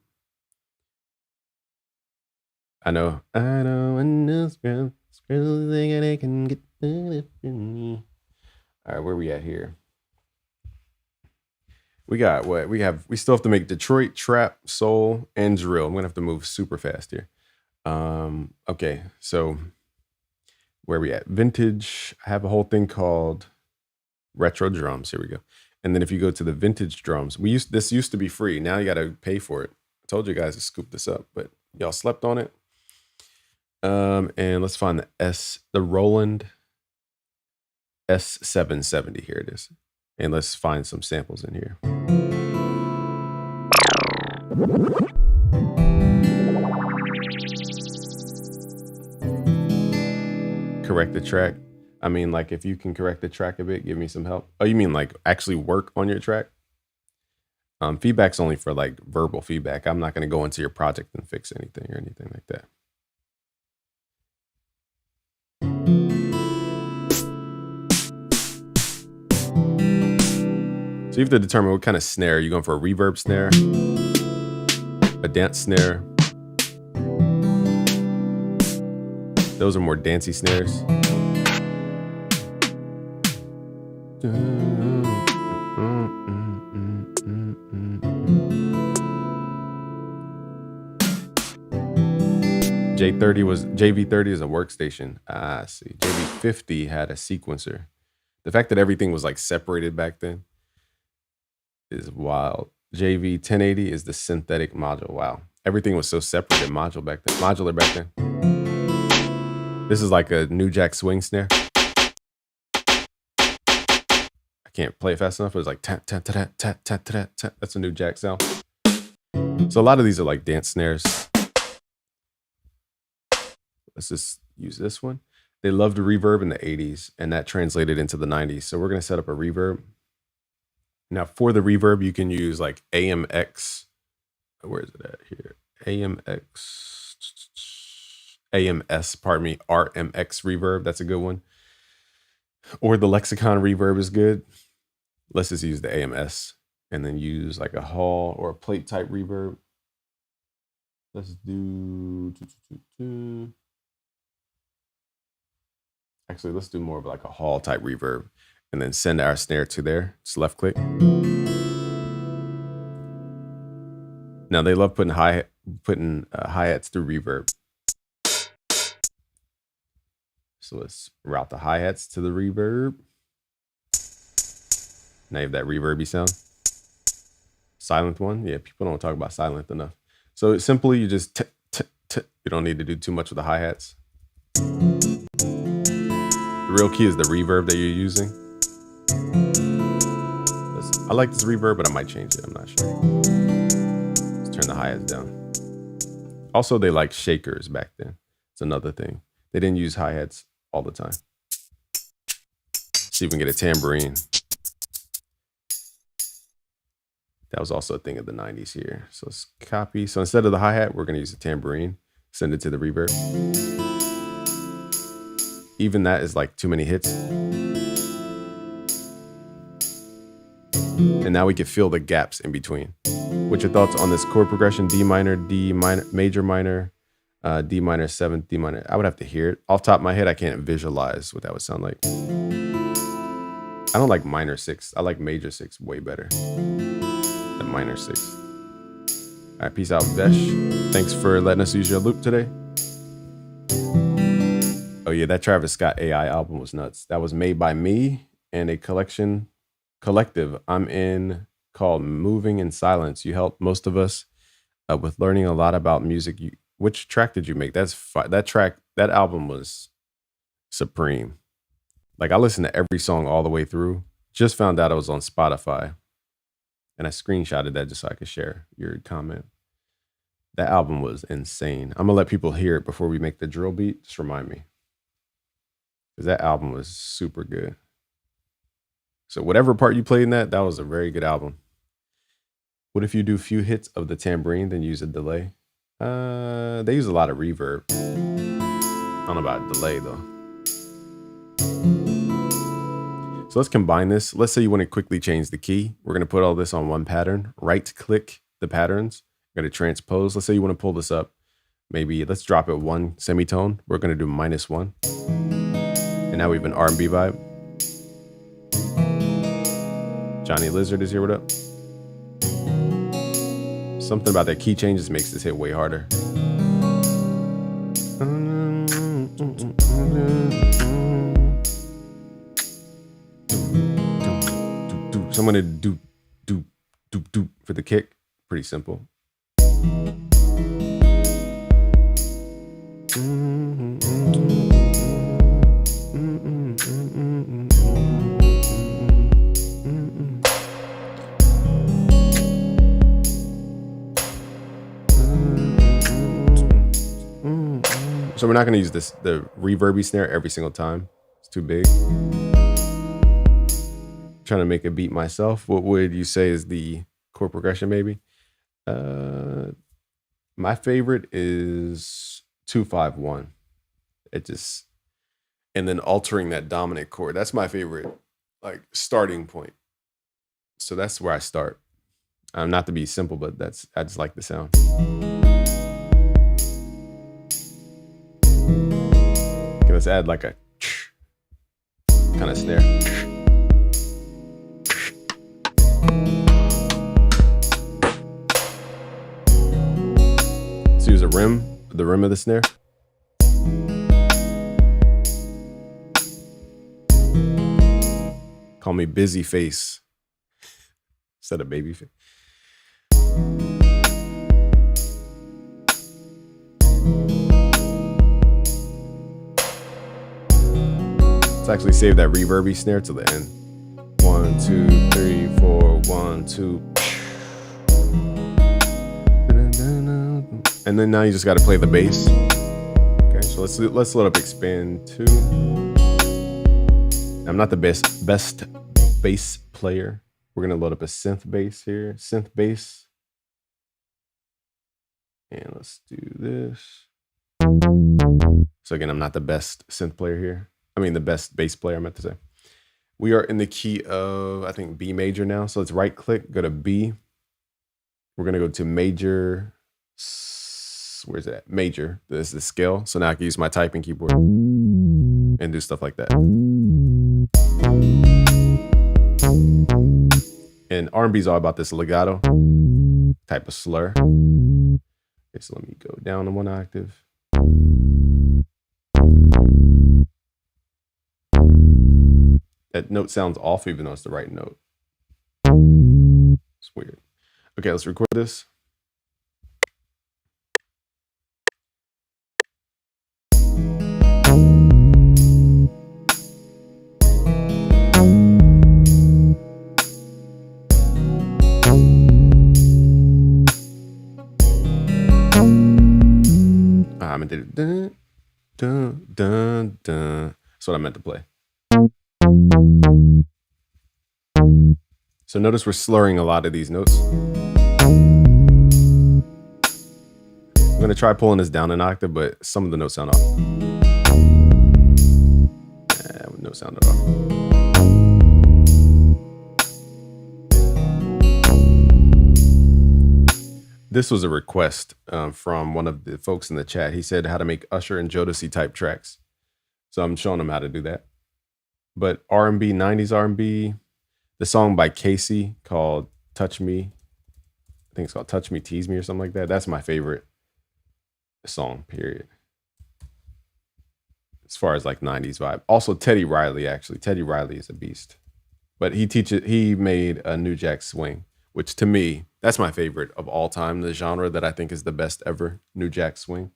I know scrubs think they can get me. All right, where we at here? We got what? We still have to make Detroit, trap, soul, and drill. I'm gonna have to move super fast here. Okay, so where we at? Vintage. I have a whole thing called retro drums. Here we go. And then if you go to the vintage drums, this used to be free. Now you got to pay for it. I told you guys to scoop this up, but y'all slept on it. And let's find the Roland S770. Here it is. And let's find some samples in here. Correct the track. I mean, like, if you can correct the track a bit, give me some help. Oh, you mean like actually work on your track? Feedback's only for like verbal feedback. I'm not going to go into your project and fix anything or anything like that. So you have to determine what kind of snare. You're going for a reverb snare, a dance snare. Those are more dancey snares. JV30 is a workstation. I see. JV50 had a sequencer. The fact that everything was like separated back then is wild. JV1080 is the synthetic module. Wow. Everything was so separate and modular back then. This is like a New Jack swing snare. I can't play it fast enough. It was like tap, tap, tap, tap, tap, tap, tap. That's a New Jack sound. So a lot of these are like dance snares. Let's just use this one. They loved reverb in the 80s, and that translated into the 90s. So we're going to set up a reverb. Now for the reverb, you can use like AMX. Where is it at here? AMS, pardon me, RMX reverb. That's a good one. Or the Lexicon reverb is good. Let's just use the AMS and then use like a hall or a plate type reverb. Let's do, actually, let's do more of like a hall type reverb and then send our snare to there. Just left click. Now they love putting hi-hats through reverb. So let's route the hi-hats to the reverb. Now you have that reverby sound. Silent one. Yeah, people don't talk about silent enough. So simply you just you don't need to do too much with the hi-hats. The real key is the reverb that you're using. I like this reverb, but I might change it. I'm not sure. Let's turn the hi-hats down. Also, they like shakers back then. It's another thing. They didn't use hi-hats all the time. See if we can get a tambourine. That was also a thing of the 90s here. So let's copy. So instead of the hi-hat, we're going to use a tambourine. Send it to the reverb. Even that is like too many hits. And now we can fill the gaps in between. What's your thoughts on this chord progression? D minor, major minor, D minor, 7th, D minor. I would have to hear it. Off the top of my head, I can't visualize what that would sound like. I don't like minor 6. I like major 6 way better than minor 6. All right, peace out, Vesh. Thanks for letting us use your loop today. Oh yeah, that Travis Scott AI album was nuts. That was made by me and a collective I'm in called Moving in Silence. You helped most of us with learning a lot about music. Which track did you make? That album was supreme. Like I listened to every song all the way through. Just found out it was on Spotify. And I screenshotted that just so I could share your comment. That album was insane. I'm gonna let people hear it before we make the drill beat. Just remind me. Because that album was super good. So whatever part you played in that was a very good album. What if you do few hits of the tambourine, then use a delay? They use a lot of reverb. I don't know about delay though. So let's combine this. Let's say you want to quickly change the key. We're going to put all this on one pattern. Right click the patterns. We're going to transpose. Let's say you want to pull this up. Maybe let's drop it 1 semitone. We're going to do -1. And now we have an R&B vibe. Johnny Lizard is here. What up? Something about that key change just makes this hit way harder. So I'm gonna do for the kick. Pretty simple. So we're not gonna use the reverby snare every single time. It's too big. Trying to make a beat myself. What would you say is the chord progression? Maybe my favorite is 2-5-1. It just, and then altering that dominant chord. That's my favorite, like starting point. So that's where I start. Not to be simple, but I just like the sound. Okay, let's add like a kind of snare. Let's use the rim of the snare. Call me busy face instead of baby face. Let's actually save that reverby snare to the end. 1, 2, 3, 4, 1, 2. And then now you just got to play the bass. Okay, so let's load up Expand 2. I'm not the best bass player. We're gonna load up a synth bass here. Synth bass. And let's do this. So again, I'm not the best synth player here. I mean, the best bass player, I meant to say. We are in the key of, I think, B major now. So let's right click, go to B. We're going to go to major. Where's that? Major. This is the scale. So now I can use my typing keyboard and do stuff like that. And R&B is all about this legato type of slur. Okay, so let me go down to one octave. That note sounds off even though it's the right note. It's weird. Okay, let's record this. I meant to dun, dun, dun, dun. That's what I meant to play. So notice we're slurring a lot of these notes. I'm gonna try pulling this down an octave, but some of the notes sound off. No sound at all. This was a request from one of the folks in the chat. He said how to make Usher and Jodeci type tracks. So I'm showing him how to do that. But R&B, 90s R&B, the song by Casey called Touch Me. I think it's called Touch Me, Tease Me or something like that. That's my favorite song, period. As far as like 90s vibe. Also Teddy Riley, actually. Teddy Riley is a beast. But he made a New Jack Swing, which to me, that's my favorite of all time, the genre that I think is the best ever, New Jack Swing.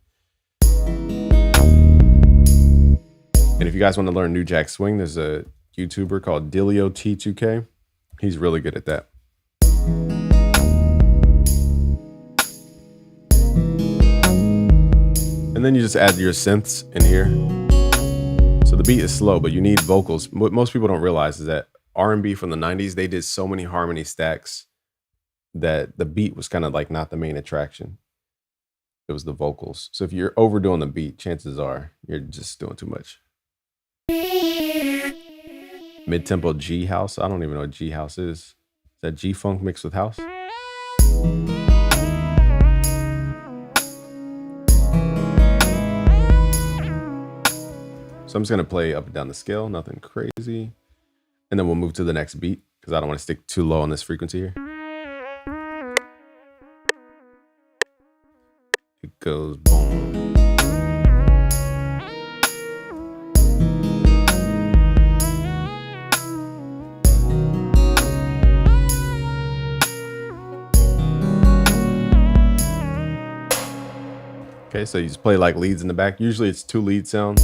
And if you guys want to learn New Jack Swing, there's a YouTuber called Dilio T2K. He's really good at that. And then you just add your synths in here. So the beat is slow, but you need vocals. What most people don't realize is that R&B from the 90s, they did so many harmony stacks that the beat was kind of like not the main attraction. It was the vocals. So if you're overdoing the beat, chances are you're just doing too much. Mid-tempo G house. I don't even know what G house is. Is that G funk mixed with house? So I'm just gonna play up and down the scale, nothing crazy. And then we'll move to the next beat because I don't want to stick too low on this frequency here. It goes boom. Okay, so you just play like leads in the back. Usually it's 2 lead sounds.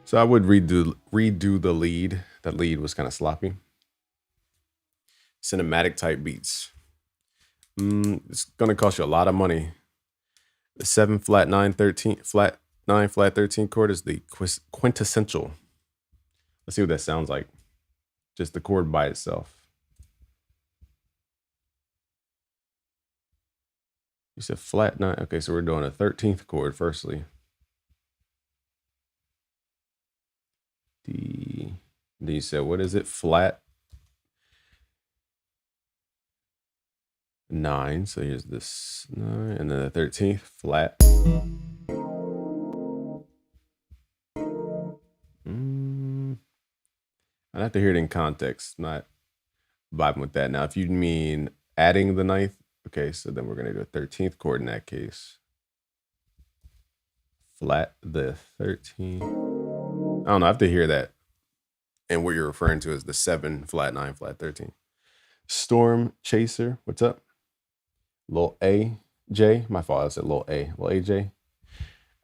So I would redo the lead. That lead was kind of sloppy. Cinematic type beats. It's gonna cost you a lot of money. The 7 flat 9 13 flat 9 flat 13 chord is the quintessential. Let's see what that sounds like. Just the chord by itself. You said flat 9. Okay, so we're doing a 13th chord firstly. Then you said, what is it? Flat 9. So here's this 9, and then the 13th flat. I'd have to hear it in context, not vibing with that. Now, if you mean adding the 9th, okay, so then we're gonna do a 13th chord in that case. Flat the 13th. I don't know, I have to hear that. And what you're referring to is the 7 flat 9 flat 13. Storm Chaser, what's up? Lil AJ, my fault, I said Lil A, Lil AJ.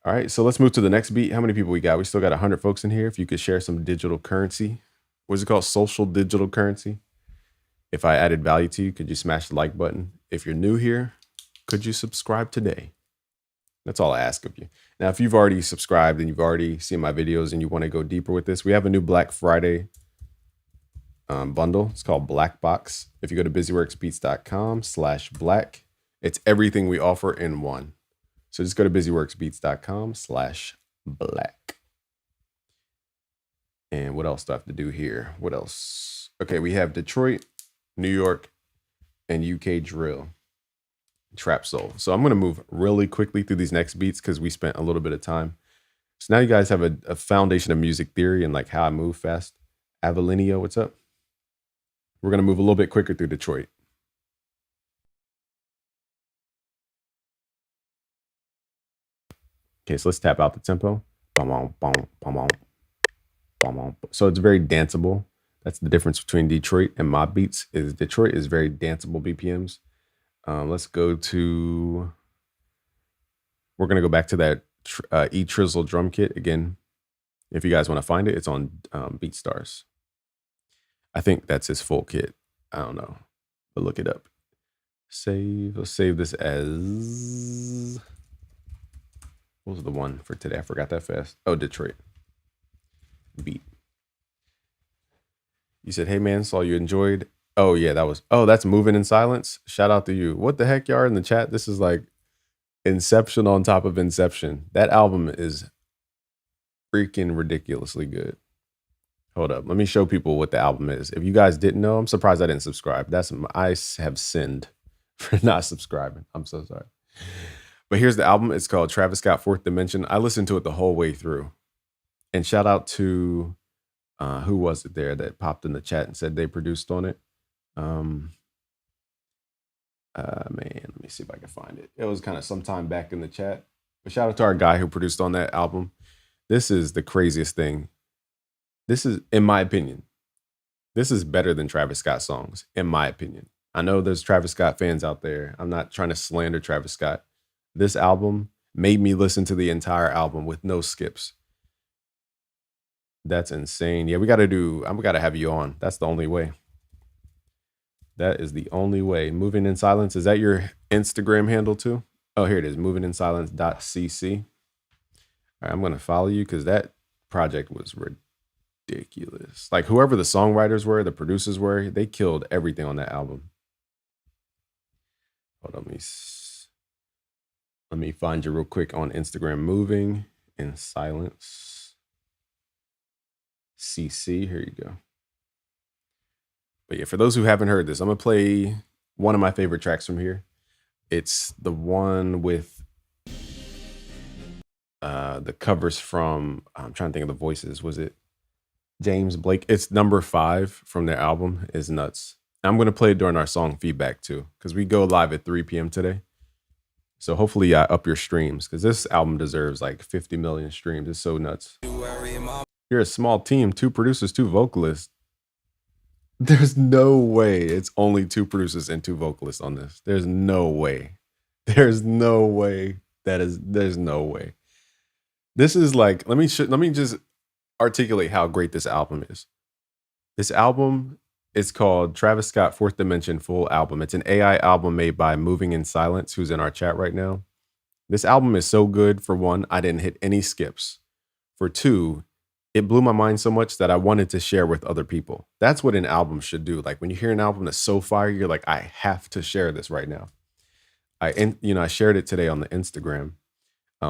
All right, so let's move to the next beat. How many people we got? We still got 100 folks in here. If you could share some digital currency. What's it called? Social digital currency. If I added value to you, could you smash the like button? If you're new here, could you subscribe today? That's all I ask of you. Now, if you've already subscribed and you've already seen my videos and you want to go deeper with this, we have a new Black Friday bundle. It's called Black Box. If you go to busyworksbeats.com/black, it's everything we offer in one. So just go to busyworksbeats.com/black. And what else do I have to do here? What else? Okay, we have Detroit, New York, and UK drill, trap soul. So I'm going to move really quickly through these next beats because we spent a little bit of time. So now you guys have a foundation of music theory and like how I move fast. Avelinio, what's up? We're going to move a little bit quicker through Detroit. Okay, so let's tap out the tempo. So it's very danceable. That's the difference between Detroit and mob beats. Is Detroit is very danceable BPMs. Let's go to, we're going to go back to that E-Trizzle drum kit again. If you guys want to find it, it's on BeatStars. I think that's his full kit. I don't know, but look it up. Let's save this as, what was the one for today? I forgot that fast. Oh, Detroit beat. You said, hey man, saw you enjoyed. Oh yeah, that's Moving in Silence. Shout out to you. What the heck, y'all in the chat? This is like Inception on top of Inception. That album is freaking ridiculously good. Hold up, let me show people what the album is. If you guys didn't know, I'm surprised I didn't subscribe. I have sinned for not subscribing. I'm so sorry. But here's the album. It's called Travis Scott Fourth Dimension. I listened to it the whole way through. And shout out to who was it there that popped in the chat and said they produced on it? Man, let me see if I can find it. It was kind of sometime back in the chat. But shout out to our guy who produced on that album. This is the craziest thing. This is, in my opinion, this is better than Travis Scott songs, in my opinion. I know there's Travis Scott fans out there. I'm not trying to slander Travis Scott. This album made me listen to the entire album with no skips. That's insane. Yeah, we got to have you on. That's the only way. That is the only way. Moving in Silence. Is that your Instagram handle too? Oh, here it is. movinginsilence.cc. All right, I'm going to follow you because that project was ridiculous. Like whoever the songwriters were, the producers were, they killed everything on that album. Hold on, let me find you real quick on Instagram. Moving in Silence CC. Here you go. But yeah, for those who haven't heard this, I'm going to play one of my favorite tracks from here. It's the one with the covers from, I'm trying to think of the voices. Was it James Blake? It's number 5 from their album. Is nuts. I'm going to play it during our song feedback too, because we go live at 3 p.m. today. So hopefully up your streams, because this album deserves like 50 million streams. It's so nuts. You're a small team, 2 producers, 2 vocalists. There's no way it's only 2 producers and 2 vocalists on this. There's no way. There's no way. There's no way. This is like, let me just articulate how great this album is. This album is called Travis Scott Fourth Dimension Full Album. It's an AI album made by Moving in Silence, who's in our chat right now. This album is so good. For one, I didn't hit any skips. For 2, it blew my mind so much that I wanted to share with other people. That's what an album should do. Like when you hear an album that's so fire, you're like, I have to share this right now. I shared it today on the Instagram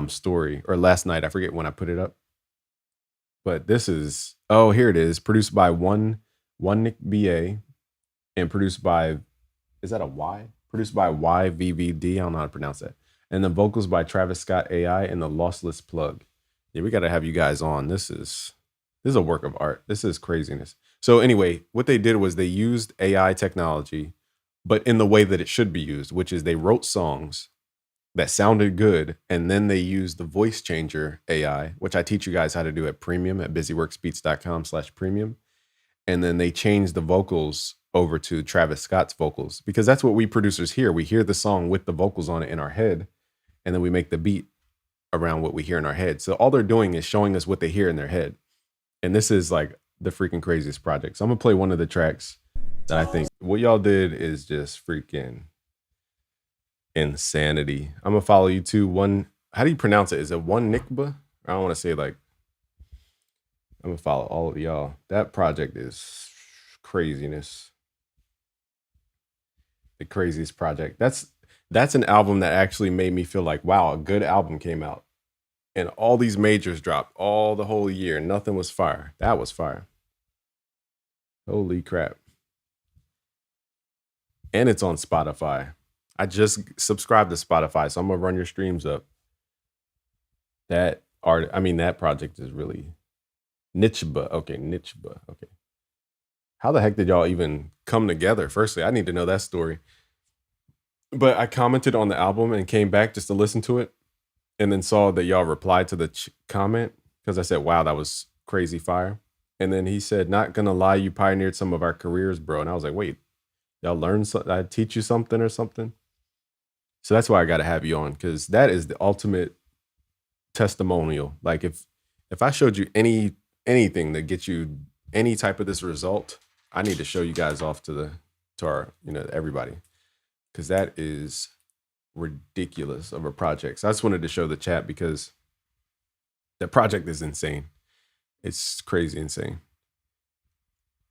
story, or last night. I forget when I put it up. But this is, oh, here it is. Produced by One Nick BA and produced by, is that a Y? Produced by YVVD. I don't know how to pronounce that. And the vocals by Travis Scott AI and the Lossless Plug. Yeah, we got to have you guys on. This is a work of art. This is craziness. So anyway, what they did was they used AI technology, but in the way that it should be used, which is they wrote songs that sounded good, and then they used the voice changer AI, which I teach you guys how to do at Premium at busyworksbeats.com/premium. And then they changed the vocals over to Travis Scott's vocals, because that's what we producers hear. We hear the song with the vocals on it in our head, and then we make the beat around what we hear in our head. So all they're doing is showing us what they hear in their head. And this is like the freaking craziest project. So I'm gonna play one of the tracks that I think what y'all did is just freaking insanity. I'm gonna follow you too. One How do you pronounce it? Is it one Nikba? I don't want to say like, I'm gonna follow all of y'all. That project is craziness. The craziest project. That's an album that actually made me feel like, wow, a good album came out. And all these majors dropped all the whole year. Nothing was fire. That was fire. Holy crap. And it's on Spotify. I just subscribed to Spotify, so I'm gonna run your streams up. That art, I mean, that project is really Nichba. Okay, Nichba. Okay. How the heck did y'all even come together? Firstly, I need to know that story. But I commented on the album and came back just to listen to it, and then saw that y'all replied to the comment because I said, "Wow, that was crazy fire." And then he said, "Not gonna lie, you pioneered some of our careers, bro." And I was like, "Wait, y'all learned something? I teach you something or something?" So that's why I got to have you on, because that is the ultimate testimonial. Like if I showed you anything that gets you any type of this result, I need to show you guys off to our everybody, because that is ridiculous of a project. So I just wanted to show the chat because that project is insane. It's crazy insane.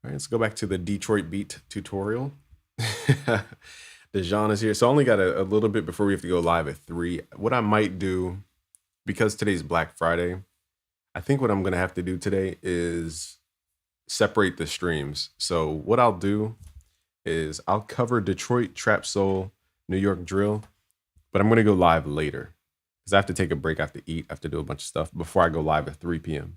All right, let's go back to the Detroit beat tutorial. Dejan is here. So I only got a little bit before we have to go live at 3. What I might do, because today's Black Friday, I think what I'm going to have to do today is separate the streams. So what I'll do is I'll cover Detroit Trap Soul, New York Drill, but I'm going to go live later because I have to take a break. I have to eat. I have to do a bunch of stuff before I go live at 3 p.m.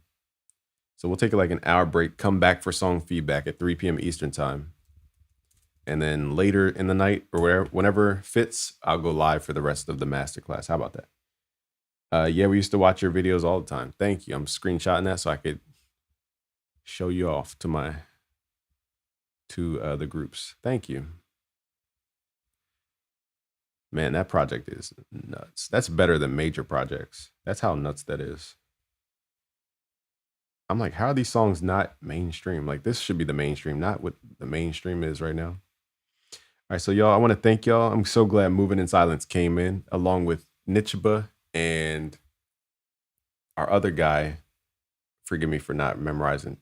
So we'll take like an hour break, come back for song feedback at 3 p.m. Eastern time. And then later in the night or whenever fits, I'll go live for the rest of the masterclass. How about that? Yeah, we used to watch your videos all the time. Thank you. I'm screenshotting that so I could show you off to the groups. Thank you. Man, that project is nuts. That's better than major projects. That's how nuts that is. I'm like, how are these songs not mainstream? Like, this should be the mainstream, not what the mainstream is right now. All right, so y'all, I want to thank y'all. I'm so glad Moving in Silence came in along with Nichba and our other guy. Forgive me for not memorizing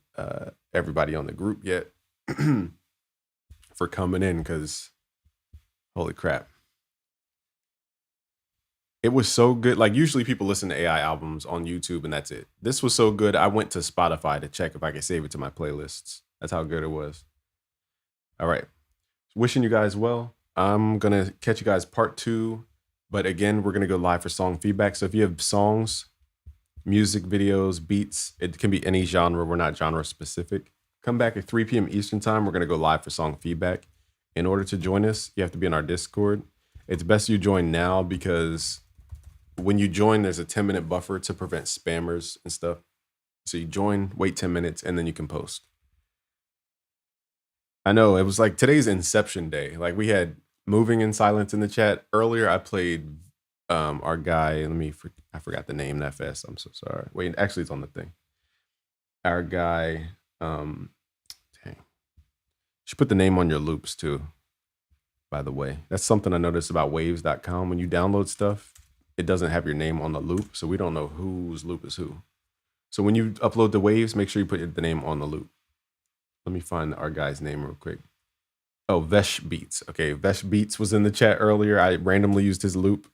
everybody on the group yet for coming in, because holy crap. It was so good. Like, usually people listen to AI albums on YouTube and that's it. This was so good. I went to Spotify to check if I could save it to my playlists. That's how good it was. All right. Wishing you guys well. I'm going to catch you guys part 2. But again, we're going to go live for song feedback. So if you have songs, music videos, beats, it can be any genre. We're not genre specific. Come back at 3 p.m. Eastern time. We're going to go live for song feedback. In order to join us, you have to be in our Discord. It's best you join now because when you join, there's a 10-minute buffer to prevent spammers and stuff. So you join, wait 10 minutes, and then you can post. I know, it was like today's Inception Day. Like, we had Moving in Silence in the chat. Earlier, I played our guy. I forgot the name that fast. I'm so sorry. Wait, actually, it's on the thing. Our guy, dang. You should put the name on your loops too, by the way. That's something I noticed about waves.com. When you download stuff, it doesn't have your name on the loop, so we don't know whose loop is who. So when you upload the waves, make sure you put the name on the loop. Let me find our guy's name real quick. Oh, Vesh Beats. Okay, Vesh Beats was in the chat earlier. I randomly used his loop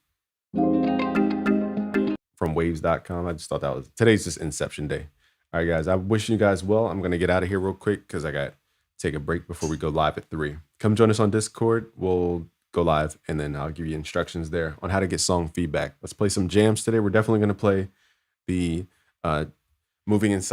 from waves.com. I just thought that was, today's just Inception Day. All right, guys, I'm wishing you guys well. I'm going to get out of here real quick because I got to take a break before we go live at 3. Come join us on Discord. We'll go live, and then I'll give you instructions there on how to get song feedback. Let's play some jams today. We're definitely going to play the Moving in Silence